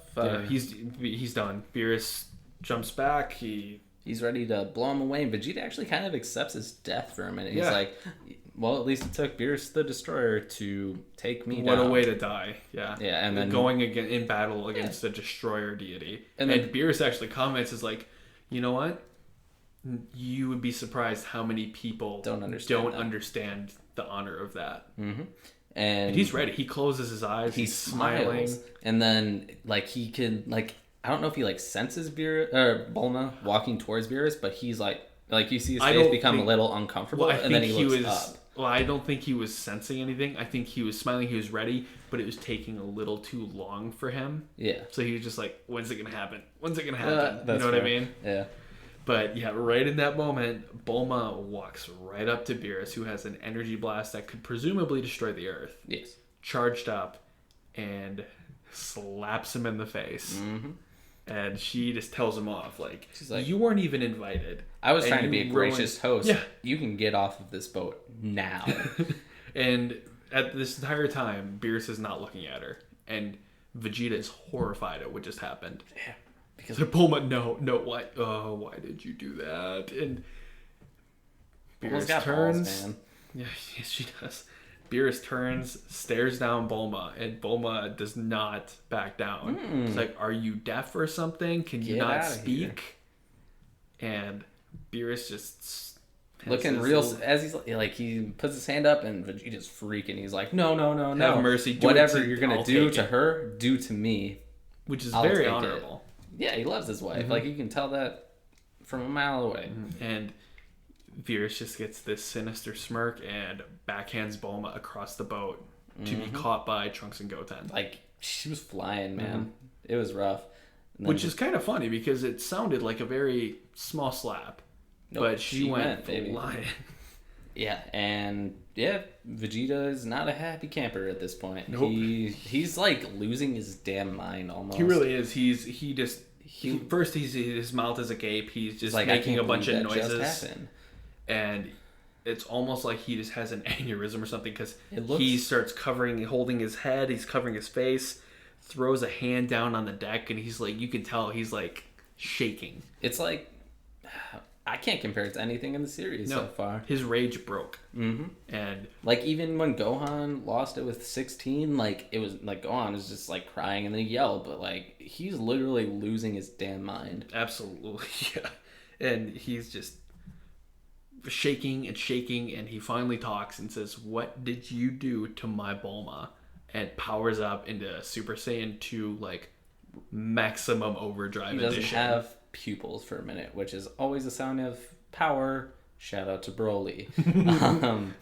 He's done. Beerus jumps back. He's ready to blow him away, and Vegeta actually kind of accepts his death for a minute. He's like, well, at least it took Beerus the Destroyer to take me down. What a way to die. Yeah. Yeah, and then... going again in battle against the Destroyer deity. And Beerus actually comments, is like, you know what? You would be surprised how many people don't understand the honor of that. And he's ready. He closes his eyes. He's smiling. And then, like, he can, like... I don't know if he like senses Bulma walking towards Beerus, but he's like you see his face become a little uncomfortable, and then he looks up. Well, I don't think he was sensing anything. I think he was smiling. He was ready, but it was taking a little too long for him. Yeah. So he was just like, "When's it gonna happen? When's it gonna happen?" You know what I mean? Yeah. But yeah, right in that moment, Bulma walks right up to Beerus, who has an energy blast that could presumably destroy the Earth. Yes. Charged up, and slaps him in the face. And she just tells him off, like, she's like, "You weren't even invited. I was trying to be a gracious host. Yeah. You can get off of this boat now." And at this entire time, Beerus is not looking at her. And Vegeta is horrified at what just happened. Yeah. Because Bulma, no, why did you do that? And Beerus turns. Balls, man. Yeah, yes, she does. Beerus turns, stares down Bulma, and Bulma does not back down. It's like, "Are you deaf or something? Can you not speak?" And Beerus just looking real as he's like he puts his hand up, and Vegeta's freaking. He's like, "No, have mercy. Whatever you're gonna do to her, do to me," which is very honorable. Yeah, he loves his wife. Like you can tell that from a mile away. And Virus just gets this sinister smirk and backhands Bulma across the boat to be caught by Trunks and Goten. Like, she was flying, man. It was rough. Which is kind of funny because it sounded like a very small slap. But she went flying. Yeah, and Vegeta is not a happy camper at this point. Nope. He's like losing his damn mind almost. He really is. First his mouth is agape. He's just like, making a bunch of noises. noises. And it's almost like he just has an aneurysm or something because he starts holding his head. He's covering his face, throws a hand down on the deck, and he's like, you can tell he's like shaking. It's like, I can't compare it to anything in the series so far. His rage broke. And like, even when Gohan lost it with 16, like, it was like Gohan was just like crying and then he yelled, but like, he's literally losing his damn mind. Absolutely, yeah. And he's just shaking, and he finally talks and says, "What did you do to my Bulma?" And powers up into Super Saiyan 2, like, maximum overdrive edition. He doesn't have pupils for a minute, which is always a sign of power. Shout out to Broly.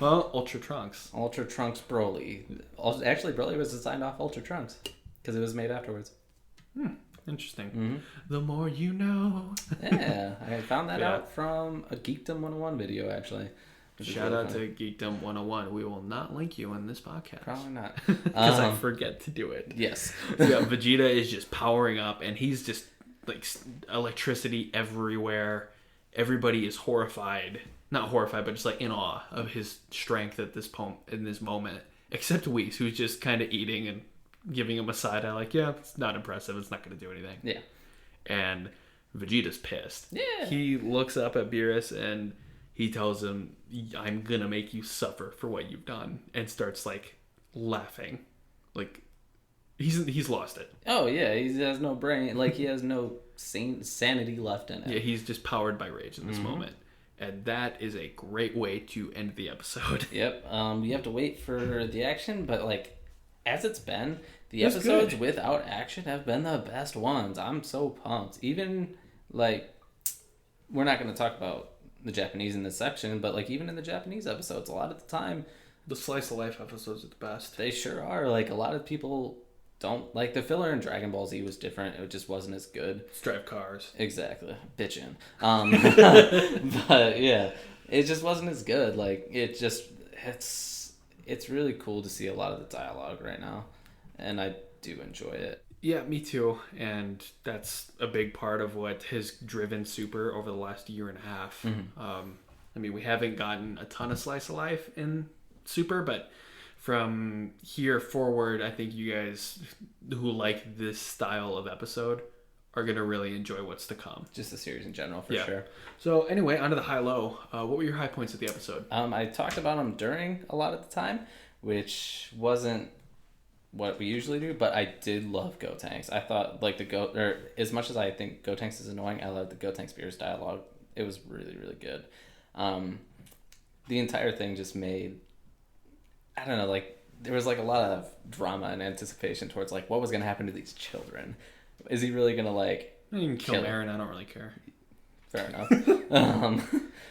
Well, Ultra Trunks Broly. Actually, Broly was designed off Ultra Trunks because it was made afterwards. Interesting. The more you know. Yeah, I found that out from a Geekdom 101 video, actually. Shout out to Geekdom 101. We will not link you in this podcast. Probably not. Because I forget to do it. Yes. Vegeta is just powering up, and he's just like electricity everywhere. Everybody is horrified. Not horrified, but just like in awe of his strength at this in this moment. Except Whis, who's just kind of eating and giving him a side eye like, yeah, it's not impressive. It's not going to do anything. Yeah. And Vegeta's pissed. Yeah. He looks up at Beerus and he tells him, I'm going to make you suffer for what you've done. And starts like laughing. Like, he's lost it. Oh, yeah. He has no brain. Like, he has no sanity left in it. Yeah, he's just powered by rage in this moment. And that is a great way to end the episode. Yep. You have to wait for the action, but like, as it's been, the episodes without action have been the best ones. I'm so pumped. Even, like, we're not going to talk about the Japanese in this section, but, like, even in the Japanese episodes, a lot of the time, the slice of life episodes are the best. They sure are. Like, a lot of people don't... Like, the filler in Dragon Ball Z was different. It just wasn't as good. Let's drive cars. Exactly. Bitchin'. But, yeah. It just wasn't as good. Like, it just... It's really cool to see a lot of the dialogue right now, and I do enjoy it. Yeah, me too. And that's a big part of what has driven Super over the last year and a half. I mean, we haven't gotten a ton of slice of life in Super, but from here forward, I think you guys who like this style of episode are going to really enjoy what's to come. Just the series in general, for sure. So anyway, onto the high-low. What were your high points of the episode? I talked about them during a lot of the time, which wasn't what we usually do, but I did love Gotenks. I thought, like, as much as I think Gotenks is annoying, I love the Gotenks Beerus dialogue. It was really, really good. The entire thing just made, I don't know, like, there was, like, a lot of drama and anticipation towards, like, what was going to happen to these children. Is he really going to, like... You can kill Aaron, I don't really care. Fair enough.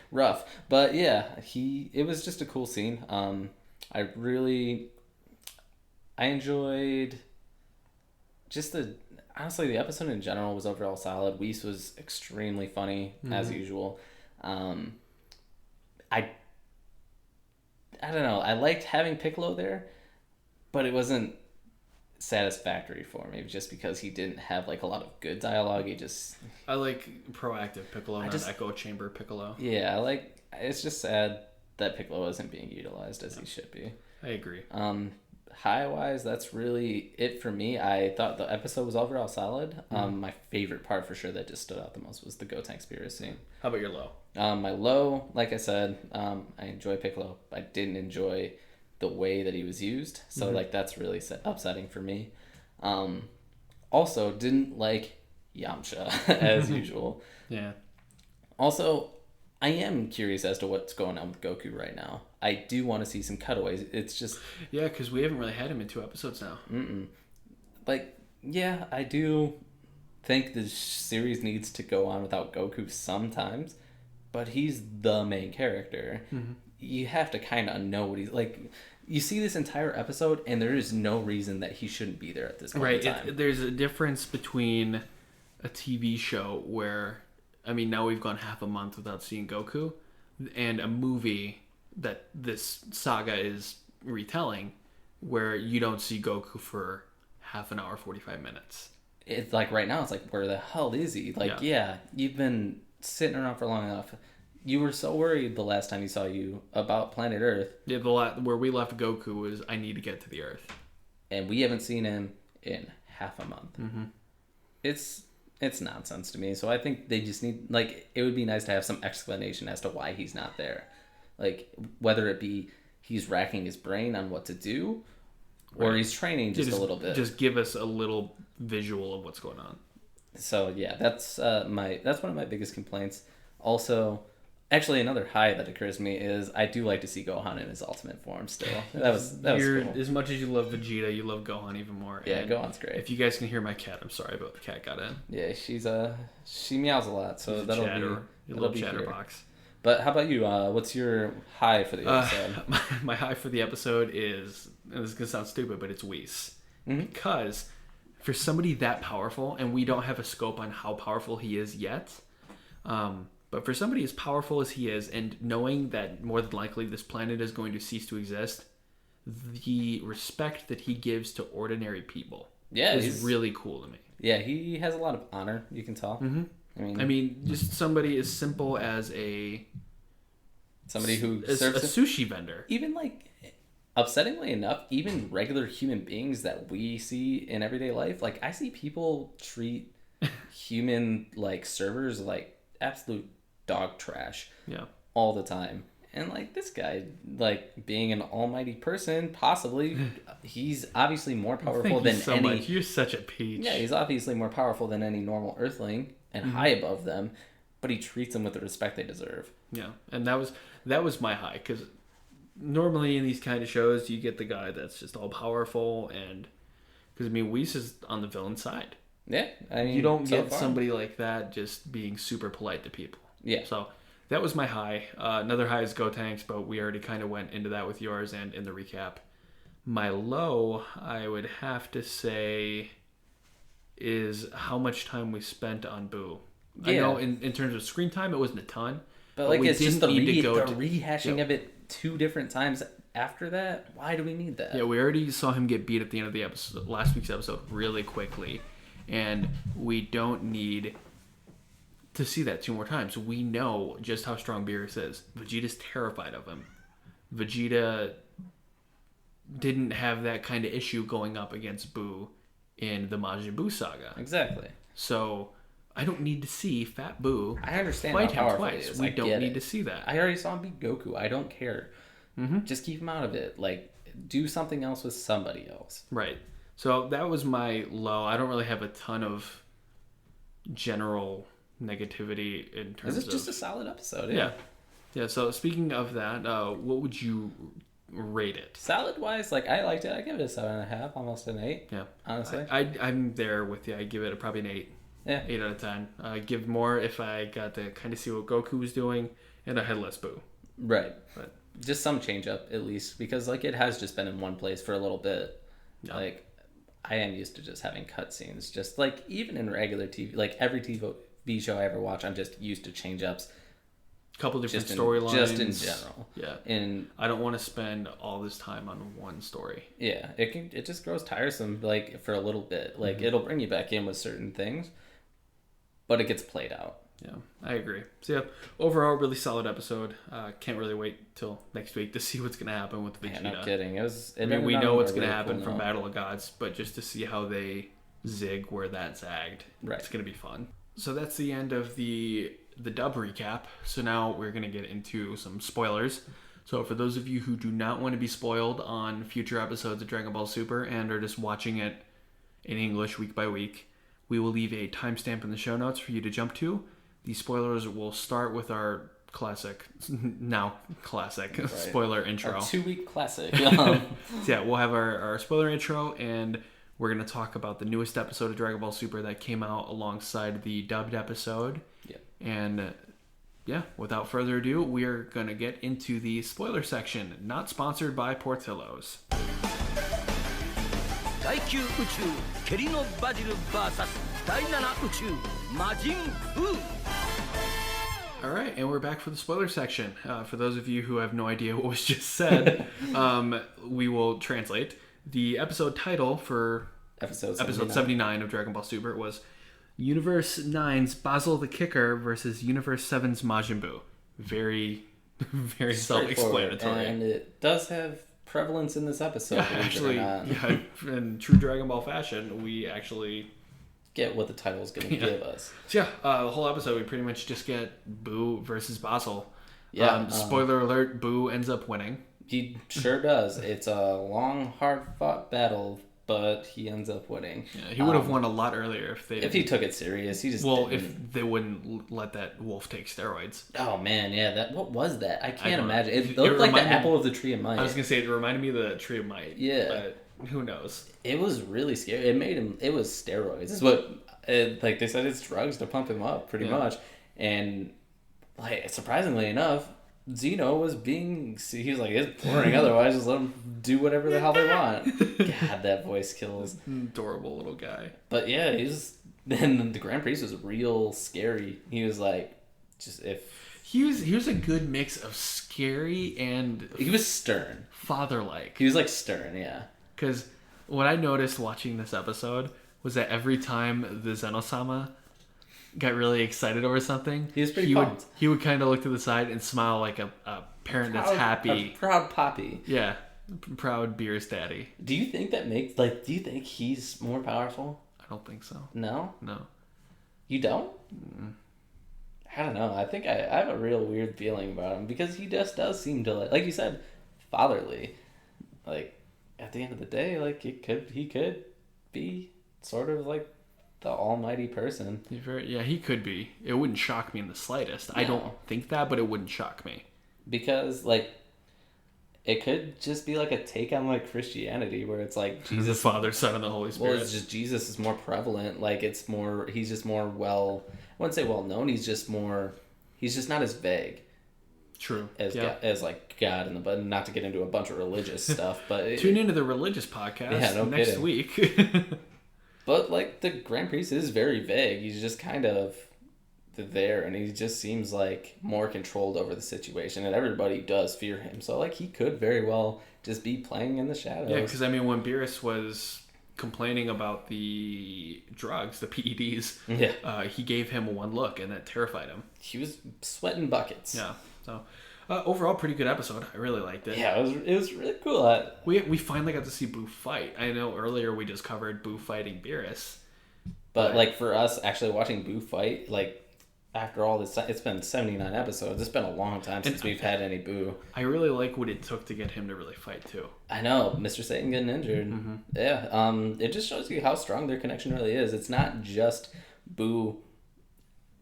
Rough. But, yeah, it was just a cool scene. I enjoyed just honestly, the episode in general was overall solid. Whis was extremely funny, as usual. I don't know. I liked having Piccolo there, but it wasn't satisfactory for me just because he didn't have like a lot of good dialogue. I like proactive Piccolo, not echo chamber Piccolo. Yeah, it's just sad that Piccolo isn't being utilized as he should be. I agree. High wise, that's really it for me. I thought the episode was overall solid. My favorite part for sure that just stood out the most was the Gotenks Beerus scene. How about your low? My low, like I said, I enjoy Piccolo. I didn't enjoy the way that he was used, so like that's really upsetting for me. Also didn't like Yamcha as usual. Yeah. Also, I am curious as to what's going on with Goku right now. I do want to see some cutaways. It's just... Yeah, because we haven't really had him in 2 episodes now. Like, yeah, I do think the series needs to go on without Goku sometimes, but he's the main character. You have to kind of know what he's like. You see this entire episode, and there is no reason that he shouldn't be there at this point in time. There's a difference between a TV show where, I mean, now we've gone half a month without seeing Goku, and a movie that this saga is retelling, where you don't see Goku for half an hour, 45 minutes. It's like right now, it's like, where the hell is he? Like, yeah you've been sitting around for long enough. You were so worried the last time you saw you about planet Earth. Yeah, where we left Goku was, I need to get to the Earth. And we haven't seen him in half a month. It's nonsense to me. So I think they just need, like, it would be nice to have some explanation as to why he's not there. Like, whether it be he's racking his brain on what to do, or he's training just a little bit. Just give us a little visual of what's going on. So yeah, that's one of my biggest complaints. Also, actually, another high that occurs to me is I do like to see Gohan in his ultimate form still. That was cool. As much as you love Vegeta, you love Gohan even more. Yeah, Gohan's great. If you guys can hear my cat, I'm sorry, but the cat got in. Yeah, she meows a lot, so that'll be chatterbox. But how about you? What's your high for the episode? My high for the episode is, and this is gonna sound stupid, but it's Whis. Because for somebody that powerful, and we don't have a scope on how powerful he is yet, but for somebody as powerful as he is, and knowing that more than likely this planet is going to cease to exist, the respect that he gives to ordinary people is really cool to me. Yeah, he has a lot of honor, you can tell. I mean, just somebody as simple as somebody who a sushi vendor. Even like, upsettingly enough, even regular human beings that we see in everyday life, like I see people treat human like servers like absolute dog trash. Yeah. All the time. And like this guy, like being an almighty person, possibly, he's obviously more powerful than so any. Much. You're such a peach. Yeah, he's obviously more powerful than any normal Earthling and high above them, but he treats them with the respect they deserve. Yeah, and that was my high, because normally in these kind of shows you get the guy that's just all powerful, and because I mean Whis is on the villain side. Yeah, I mean you don't get somebody like that just being super polite to people. Yeah, so that was my high. Another high is Gotenks, but we already kind of went into that with yours and in the recap. My low, I would have to say, is how much time we spent on Boo. Yeah. I know in terms of screen time, it wasn't a ton. But like, it's just the rehashing of it 2 different times after that. Why do we need that? Yeah, we already saw him get beat at the end of the episode, last week's episode, really quickly. And we don't need to see that 2 more times. We know just how strong Beerus is. Vegeta's terrified of him. Vegeta didn't have that kind of issue going up against Boo in the Majin Buu saga. Exactly. So I don't need to see Fat Boo I understand fight how him powerful twice. We don't need to see that. I already saw him beat Goku. I don't care. Just keep him out of it. Like, do something else with somebody else. Right. So that was my low. I don't really have a ton of general negativity in terms of... This is just a solid episode. Yeah. So speaking of that, what would you rate it? Salad wise, like I liked it. I give it a 7.5, almost an 8. Yeah, honestly, I'm there with you. I give it probably an 8. Yeah, 8 out of 10. I give more if I got to kind of see what Goku was doing and I had less Boo. Right, but just some change up at least, because like it has just been in one place for a little bit. Yeah. Like I am used to just having cutscenes. Just like even in regular TV, like every TV show I ever watch, I'm just used to change ups. Couple different storylines, just in general. Yeah, and I don't want to spend all this time on one story. Yeah, it just grows tiresome. Like for a little bit, like it'll bring you back in with certain things, but it gets played out. Yeah, I agree. So yeah, overall, really solid episode. Can't really wait till next week to see what's gonna happen with Vegeta. Yeah, no kidding. I mean, we know what's gonna happen from Battle of Gods, but just to see how they zig where that zagged, it's gonna be fun. So that's the end of the dub recap. So now we're going to get into some spoilers. So for those of you who do not want to be spoiled on future episodes of Dragon Ball Super and are just watching it in English week by week, we will leave a timestamp in the show notes for you to jump to. The spoilers will start with our classic spoiler intro. Our 2-week classic. So yeah, we'll have our spoiler intro, and we're going to talk about the newest episode of Dragon Ball Super that came out alongside the dubbed episode. Yep. And yeah, without further ado, we are going to get into the spoiler section, not sponsored by Portillo's. 第9宇宙ケリのバジル vs 第7宇宙魔人ブー Alright, and we're back for the spoiler section. For those of you who have no idea what was just said, we will translate. The episode title for episode 79 of Dragon Ball Super was Universe 9's Basil the Kicker versus Universe 7's Majin Buu. Very, very self-explanatory. And it does have prevalence in this episode. Actually, yeah, in true Dragon Ball fashion, we actually get what the title's going to give us. So yeah, the whole episode, we pretty much just get Buu versus Basil. Yeah. Spoiler alert, Buu ends up winning. He sure does. It's a long, hard-fought battle, but he ends up winning. Yeah, he would have won a lot earlier if he took it serious. He just didn't. If they wouldn't let that wolf take steroids. Oh man, yeah. What was that? I can't imagine. It looked like the apple of the Tree of Might. I was gonna say it reminded me of the Tree of Might. Yeah, but who knows? It was really scary. It made him. It was steroids. It's what like they said. It's drugs to pump him up, pretty much. And like surprisingly enough, Zeno was he was like, it's boring otherwise, just let them do whatever the hell they want. God, that voice kills. Adorable little guy. But yeah, then the Grand Priest was real scary. He was like, he was a good mix of scary and... He was stern. Father-like. He was like stern, yeah. Because what I noticed watching this episode was that every time the Zeno-sama got really excited over something, he was pretty pumped. He would kind of look to the side and smile like a parent that's happy. A proud poppy. Yeah. Proud Beerus daddy. Do you think that do you think he's more powerful? I don't think so. No? No. You don't? I don't know. I think I have a real weird feeling about him because he just does seem to, like you said, fatherly. Like, at the end of the day, like, he could be sort of like the almighty person. He could be. It wouldn't shock me in the slightest. No. I don't think that, but it wouldn't shock me. Because, like, it could just be like a take on, like, Christianity where it's like Jesus, the Father, Son, and the Holy Spirit. Well, it's just Jesus is more prevalent. Like, he's just more I wouldn't say well known. He's just not as vague. True. As like God in the but not to get into a bunch of religious stuff, but tune into the religious podcast next week. But like the Grand Priest is very vague. He's just kind of there, and he just seems like more controlled over the situation, and everybody does fear him. So like he could very well just be playing in the shadows. Yeah, because I mean, when Beerus was complaining about the drugs, the PEDs, he gave him one look, and that terrified him. He was sweating buckets. Yeah. So overall, pretty good episode. I really liked it. Yeah, it was really cool. We finally got to see Buu fight. I know earlier we just covered Buu fighting Beerus. But like for us, actually watching Buu fight, like after all this, it's been 79 episodes. It's been a long time since we've had any Buu. I really like what it took to get him to really fight too. I know, Mr. Satan getting injured. Mm-hmm. Yeah, it just shows you how strong their connection really is. It's not just Buu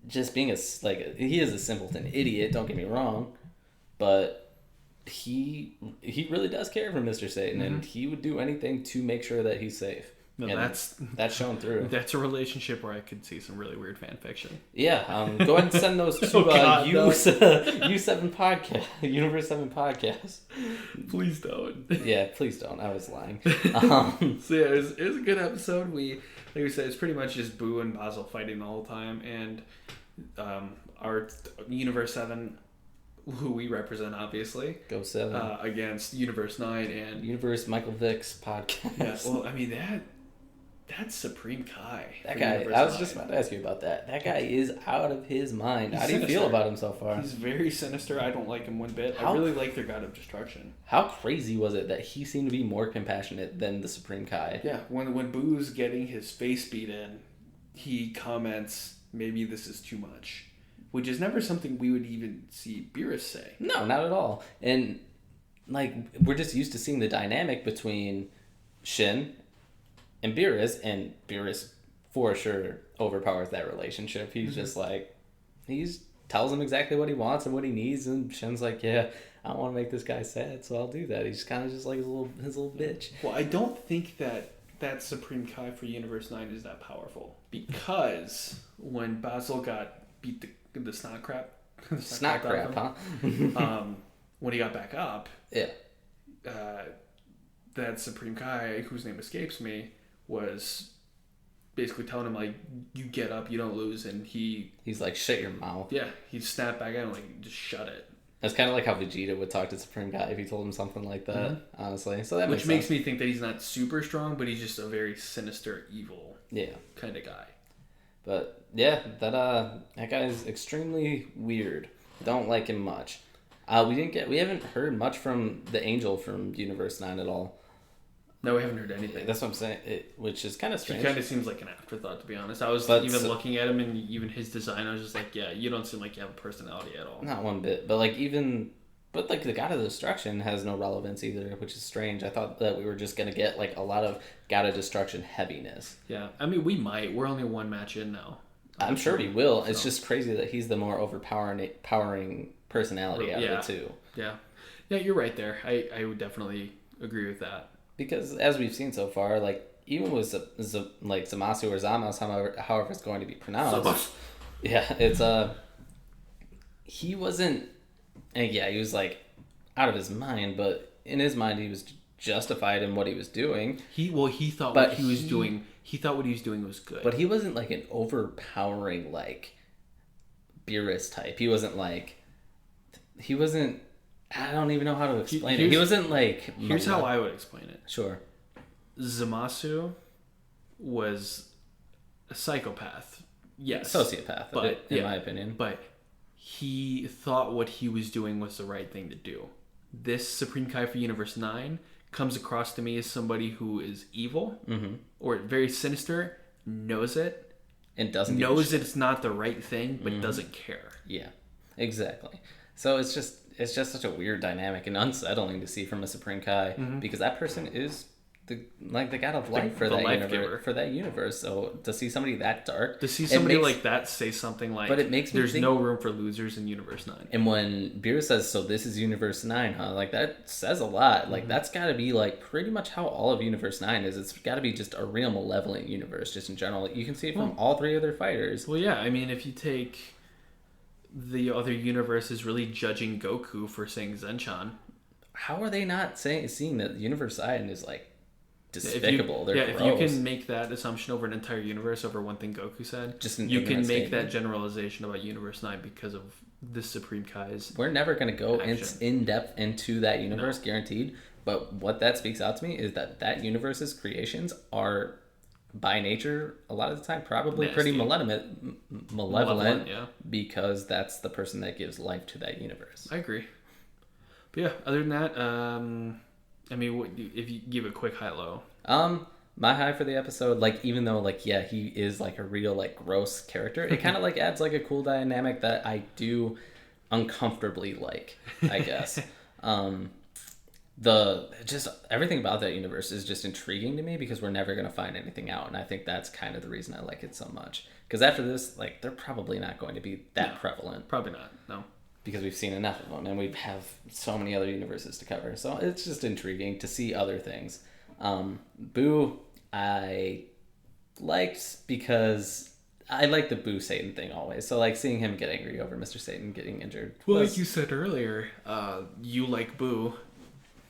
just being he is a simpleton idiot. Don't get me wrong, but he really does care for Mr. Satan, and he would do anything to make sure that he's safe. No, that's shown through. That's a relationship where I could see some really weird fan fiction. Yeah, go ahead and send those to U7 podcast, Universe 7 podcast. Please don't. Yeah, please don't. I was lying. So yeah, it was a good episode. Like we said, it's pretty much just Buu and Basil fighting the whole time, and our Universe 7, who we represent, obviously, Go 7 against Universe 9 and Universe Michael Vick's podcast. Yeah, well, I mean that's Supreme Kai. That guy, I was just about to ask you about that. That guy is out of his mind. How do you feel about him so far? He's very sinister. I don't like him one bit. I really like their God of Destruction. How crazy was it that he seemed to be more compassionate than the Supreme Kai? Yeah, when Boo's getting his face beat in, he comments, maybe this is too much. Which is never something we would even see Beerus say. No, not at all. And, like, we're just used to seeing the dynamic between Shin and Beerus for sure overpowers that relationship. He's just like, tells him exactly what he wants and what he needs, and Shin's like, yeah, I don't want to make this guy sad, so I'll do that. He's kind of just like his little bitch. Well, I don't think that Supreme Kai for Universe 9 is that powerful, because when Basil got beat the snot crap Snot crap, huh? When he got back up, yeah, that Supreme Kai, whose name escapes me, was basically telling him, like, you get up, you don't lose, and he's like, shut your mouth. Yeah, he snapped back at him, like, just shut it. That's kind of like how Vegeta would talk to Supreme Kai if he told him something like that, honestly. So that makes me think that he's not super strong, but he's just a very sinister, evil kind of guy. But yeah, that guy is extremely weird. Don't like him much. We haven't heard much from the Angel from Universe 9 at all. No, we haven't heard anything. That's what I'm saying, which is kind of strange. He kind of seems like an afterthought, to be honest. I was looking at him and even his design, I was just like, yeah, you don't seem like you have a personality at all. Not one bit. But the God of Destruction has no relevance either, which is strange. I thought that we were just going to get like a lot of God of Destruction heaviness. Yeah, I mean, we might. We're only one match in now. I'm sure we will. So. It's just crazy that he's the more overpowering personality out of the two. Yeah. Yeah, you're right there. I would definitely agree with that. Because as we've seen so far, like even with Zamasu or Zamas, however it's going to be pronounced, it's he wasn't, and he was like out of his mind, but in his mind he was justified in what he was doing. He thought what he was doing was good, but he wasn't like an overpowering like Beerus type. He wasn't. I don't even know how to explain it. He wasn't like... Here's how I would explain it. Sure. Zamasu was a psychopath. Yes. Sociopath, but in my opinion. But he thought what he was doing was the right thing to do. This Supreme Kai for Universe 9 comes across to me as somebody who is evil or very sinister, knows it, and doesn't knows that it's not the right thing, but doesn't care. Yeah, exactly. So it's just such a weird dynamic and unsettling to see from a Supreme Kai because that person is the god of life for that universe. So to see somebody that dark, like that say something like, but it makes me there's no room for losers in Universe 9. And when Beerus says, "So this is Universe 9, huh?" Like that says a lot. Like that's got to be like pretty much how all of Universe 9 is. It's got to be just a real malevolent universe, just in general. You can see it from all three other fighters. Well, yeah. I mean, if you take the other universe is really judging Goku for saying Zenchan. How are they not seeing that Universe 9 is like despicable? If you can make that assumption over an entire universe over one thing Goku said, you can make that generalization about Universe 9 because of the Supreme Kai's. We're never going to go in depth into that universe, guaranteed. But what that speaks out to me is that universe's creations are, by nature, a lot of the time, probably nasty. Pretty malevolent because that's the person that gives life to that universe. I agree. But yeah, other than that, I mean, if you give a quick high-low. My high for the episode, like, even though, like, yeah, he is, like, a real, like, gross character, it kind of, like, adds, like, a cool dynamic that I do uncomfortably like, I guess. Just everything about that universe is just intriguing to me because we're never going to find anything out, and I think that's kind of the reason I like it so much. Because after this, like, they're probably not going to be that prevalent. Probably not, no. Because we've seen enough of them, and we have so many other universes to cover. So it's just intriguing to see other things. Boo, I liked because I like the Boo Satan thing always. So, like, seeing him get angry over Mr. Satan getting injured. Well, like you said earlier, you like Boo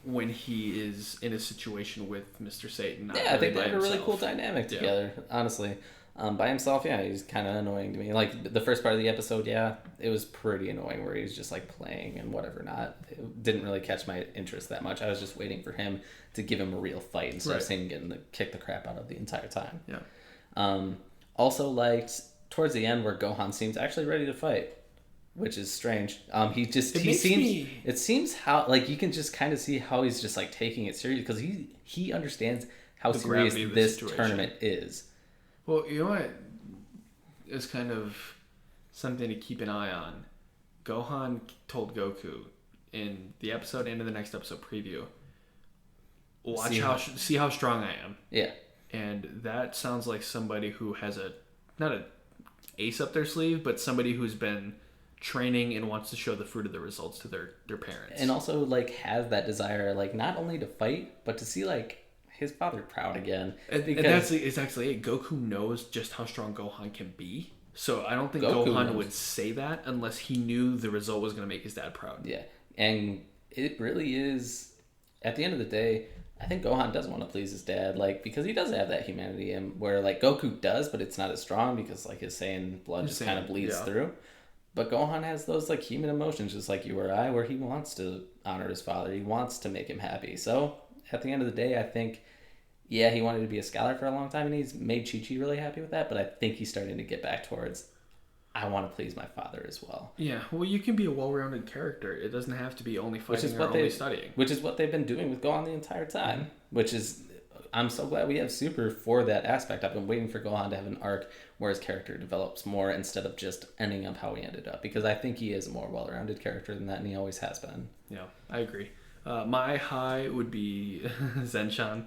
when he is in a situation with Mr. Satan. I think they have a really cool dynamic together, honestly. By himself, he's kind of annoying to me. Like, the first part of the episode, it was pretty annoying where he's just, like, playing and whatever not. It didn't really catch my interest that much. I was just waiting for him to give him a real fight instead of seeing him getting kick the crap out of the entire time. Yeah. Also liked towards the end where Gohan seems actually ready to fight, which is strange. It seems how, like, you can just kind of see how he's just, like, taking it serious because he understands how serious this tournament is. Well, you know what is kind of something to keep an eye on? Gohan told Goku in the episode and in the next episode preview, see how strong I am. Yeah. And that sounds like somebody who has not an ace up their sleeve, but somebody who's been training and wants to show the fruit of the results to their parents. And also, like, has that desire, like, not only to fight, but to see, like, his father proud again. And that's actually it. Goku knows just how strong Gohan can be. So I don't think Gohan would say that unless he knew the result was going to make his dad proud. Yeah, and it really is, at the end of the day, I think Gohan does want to please his dad, like, because he does have that humanity, and where, like, Goku does, but it's not as strong because, like, his Saiyan blood just kind of bleeds through. But Gohan has those, like, human emotions, just like you or I, where he wants to honor his father. He wants to make him happy. So, at the end of the day, I think, yeah, he wanted to be a scholar for a long time, and he's made Chi-Chi really happy with that, but I think he's starting to get back towards, I want to please my father as well. Yeah, well, you can be a well-rounded character. It doesn't have to be only fighting or only studying. Which is what they've been doing with Gohan the entire time. Which is, I'm so glad we have Super for that aspect. I've been waiting for Gohan to have an arc where his character develops more instead of just ending up how he ended up. Because I think he is a more well-rounded character than that, and he always has been. Yeah, I agree. My high would be Zenshan.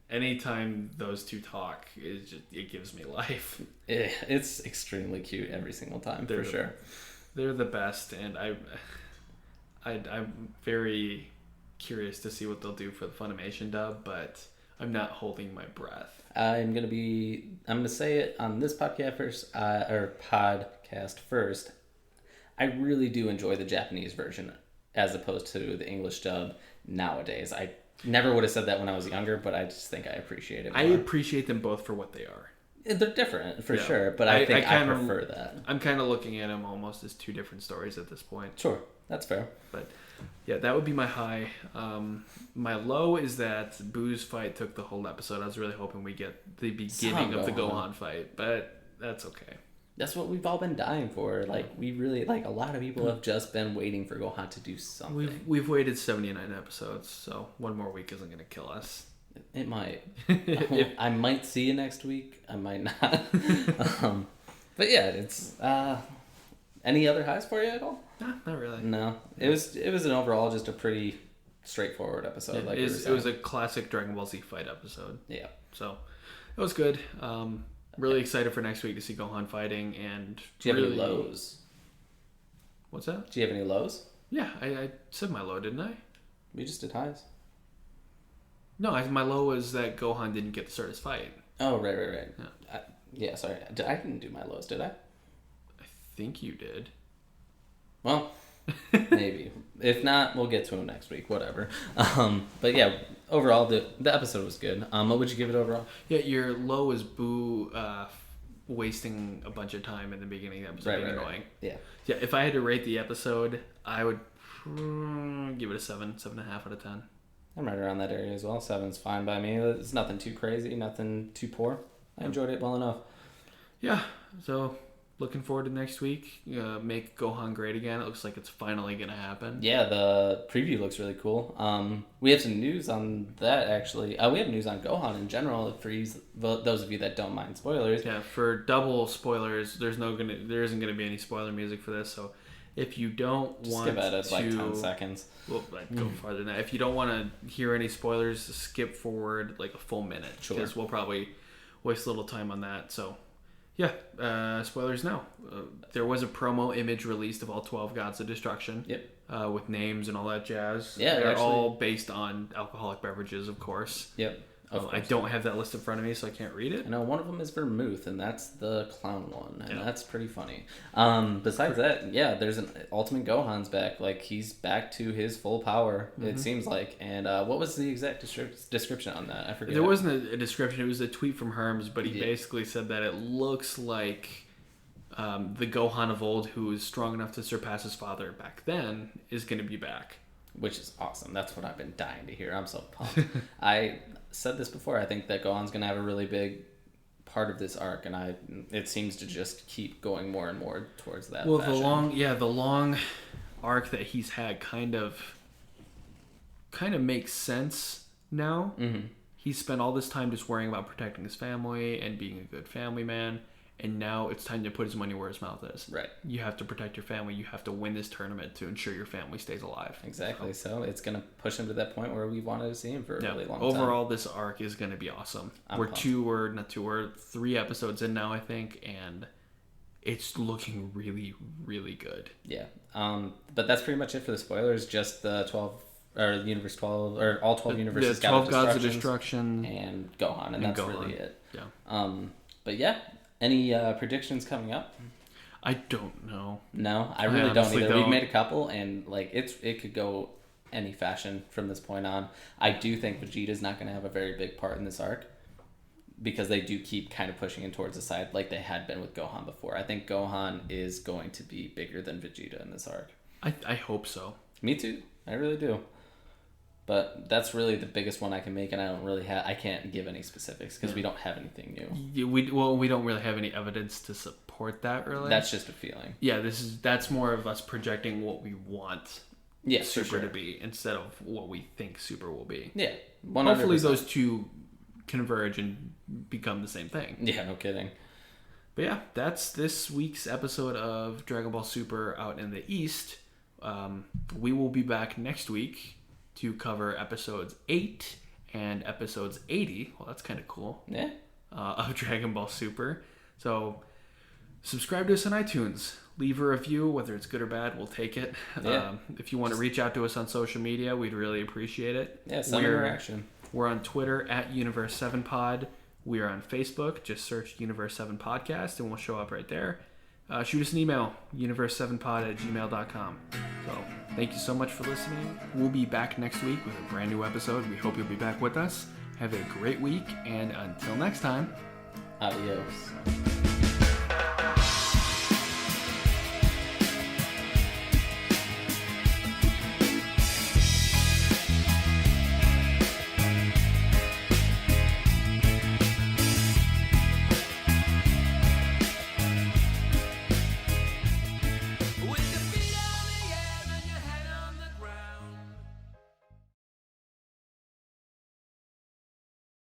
Anytime those two talk, it gives me life. It's extremely cute every single time, for sure. They're the best, and I'm very curious to see what they'll do for the Funimation dub, but I'm not holding my breath. I'm gonna say it on this podcast first. I really do enjoy the Japanese version as opposed to the English dub nowadays. I never would have said that when I was younger, but I just think I appreciate it more. I appreciate them both for what they are. They're different, for sure, but I think I prefer that. I'm kind of looking at them almost as two different stories at this point. Sure, that's fair. But yeah, that would be my high. My low is that Boo's fight took the whole episode. I was really hoping we get the beginning of the Gohan fight, but that's okay. That's what we've all been dying for. Like, we really, like, a lot of people have just been waiting for Gohan to do something. We've waited 79 episodes, so one more week isn't going to kill us. It might. I might see you next week. I might not. But yeah, it's... any other highs for you at all? Nah, not really. No. It was an overall just a pretty straightforward episode. Yeah, it was a classic Dragon Ball Z fight episode. Yeah. So, it was good. Really excited for next week to see Gohan fighting, and do you have any lows? What's that? Do you have any lows? Yeah, I said my low, didn't I? We just did highs. No, my low was that Gohan didn't get to start his fight. Oh, right. Yeah, sorry. I didn't do my lows, did I? I think you did. Well, maybe. If not, we'll get to him next week. Whatever. But yeah, overall, the episode was good. What would you give it overall? Yeah, your low is Boo wasting a bunch of time in the beginning of the episode being annoying. Yeah. Yeah, if I had to rate the episode, I would give it a 7.5 out of 10. I'm right around that area as well. 7's fine by me. It's nothing too crazy, nothing too poor. I enjoyed it well enough. Yeah, so looking forward to next week. Make Gohan great again. It looks like it's finally going to happen. Yeah, the preview looks really cool. We have some news on that, actually. We have news on Gohan in general for those of you that don't mind spoilers. Yeah, for double spoilers, there isn't going to be any spoiler music for this, so if you don't want skip at it to... like 10 seconds. Well, I'd go farther than that. If you don't want to hear any spoilers, skip forward like a full minute. Sure. Because we'll probably waste a little time on that, so... Yeah, spoilers now. There was a promo image released of all 12 Gods of Destruction. Yep. With names and all that jazz. Yeah, they're all based on alcoholic beverages, of course. Yep. I don't have that list in front of me, so I can't read it. I know one of them is vermouth, and that's the clown one, and that's pretty funny. Besides that, yeah, there's an Ultimate Gohan's back. Like, he's back to his full power, it seems like. And what was the exact description on that? I forget. There wasn't a description. It was a tweet from Herms, but he basically said that it looks like the Gohan of old, who was strong enough to surpass his father back then, is going to be back. Which is awesome. That's what I've been dying to hear. I'm so pumped. I said this before. I think that Gohan's going to have a really big part of this arc, and it seems to just keep going more and more towards that. Well, fashion. the long arc that he's had kind of makes sense now. Mm-hmm. He spent all this time just worrying about protecting his family and being a good family man. And now it's time to put his money where his mouth is. Right. You have to protect your family. You have to win this tournament to ensure your family stays alive. Exactly. So it's going to push him to that point where we wanted to see him for a really long time. Overall, this arc is going to be awesome. We're 3 episodes in now, I think, and it's looking really, really good. Yeah. But that's pretty much it for the spoilers. Just the 12... Or Universe 12, or all 12 universes. The 12 Gods of Destruction. And Gohan, and that's Gohan. Really it. Yeah. But yeah, Any predictions coming up? I don't know. No, I really don't either. Don't. We've made a couple, and like it could go any fashion from this point on. I do think Vegeta's not going to have a very big part in this arc because they do keep kind of pushing him towards the side like they had been with Gohan before. I think Gohan is going to be bigger than Vegeta in this arc. I hope so. Me too. I really do. But that's really the biggest one I can make, and I can't give any specifics because we don't have anything new. Yeah, we don't really have any evidence to support that, really. That's just a feeling. Yeah, that's more of us projecting what we want Super to be instead of what we think Super will be. Yeah, 100%. Hopefully those two converge and become the same thing. Yeah, no kidding. But yeah, that's this week's episode of Dragon Ball Super out in the East. We will be back next week to cover episodes 8 and episodes 80. Well, that's kind of cool. Yeah. Of Dragon Ball Super. So subscribe to us on iTunes. Leave a review, whether it's good or bad, we'll take it. Yeah. If you want to reach out to us on social media, we'd really appreciate it. Yeah, some interaction. We're on Twitter at Universe7Pod. We are on Facebook. Just search Universe7 Podcast and we'll show up right there. Shoot us an email, universe7pod@gmail.com. So thank you so much for listening. We'll be back next week with a brand new episode. We hope you'll be back with us. Have a great week, and until next time, adios.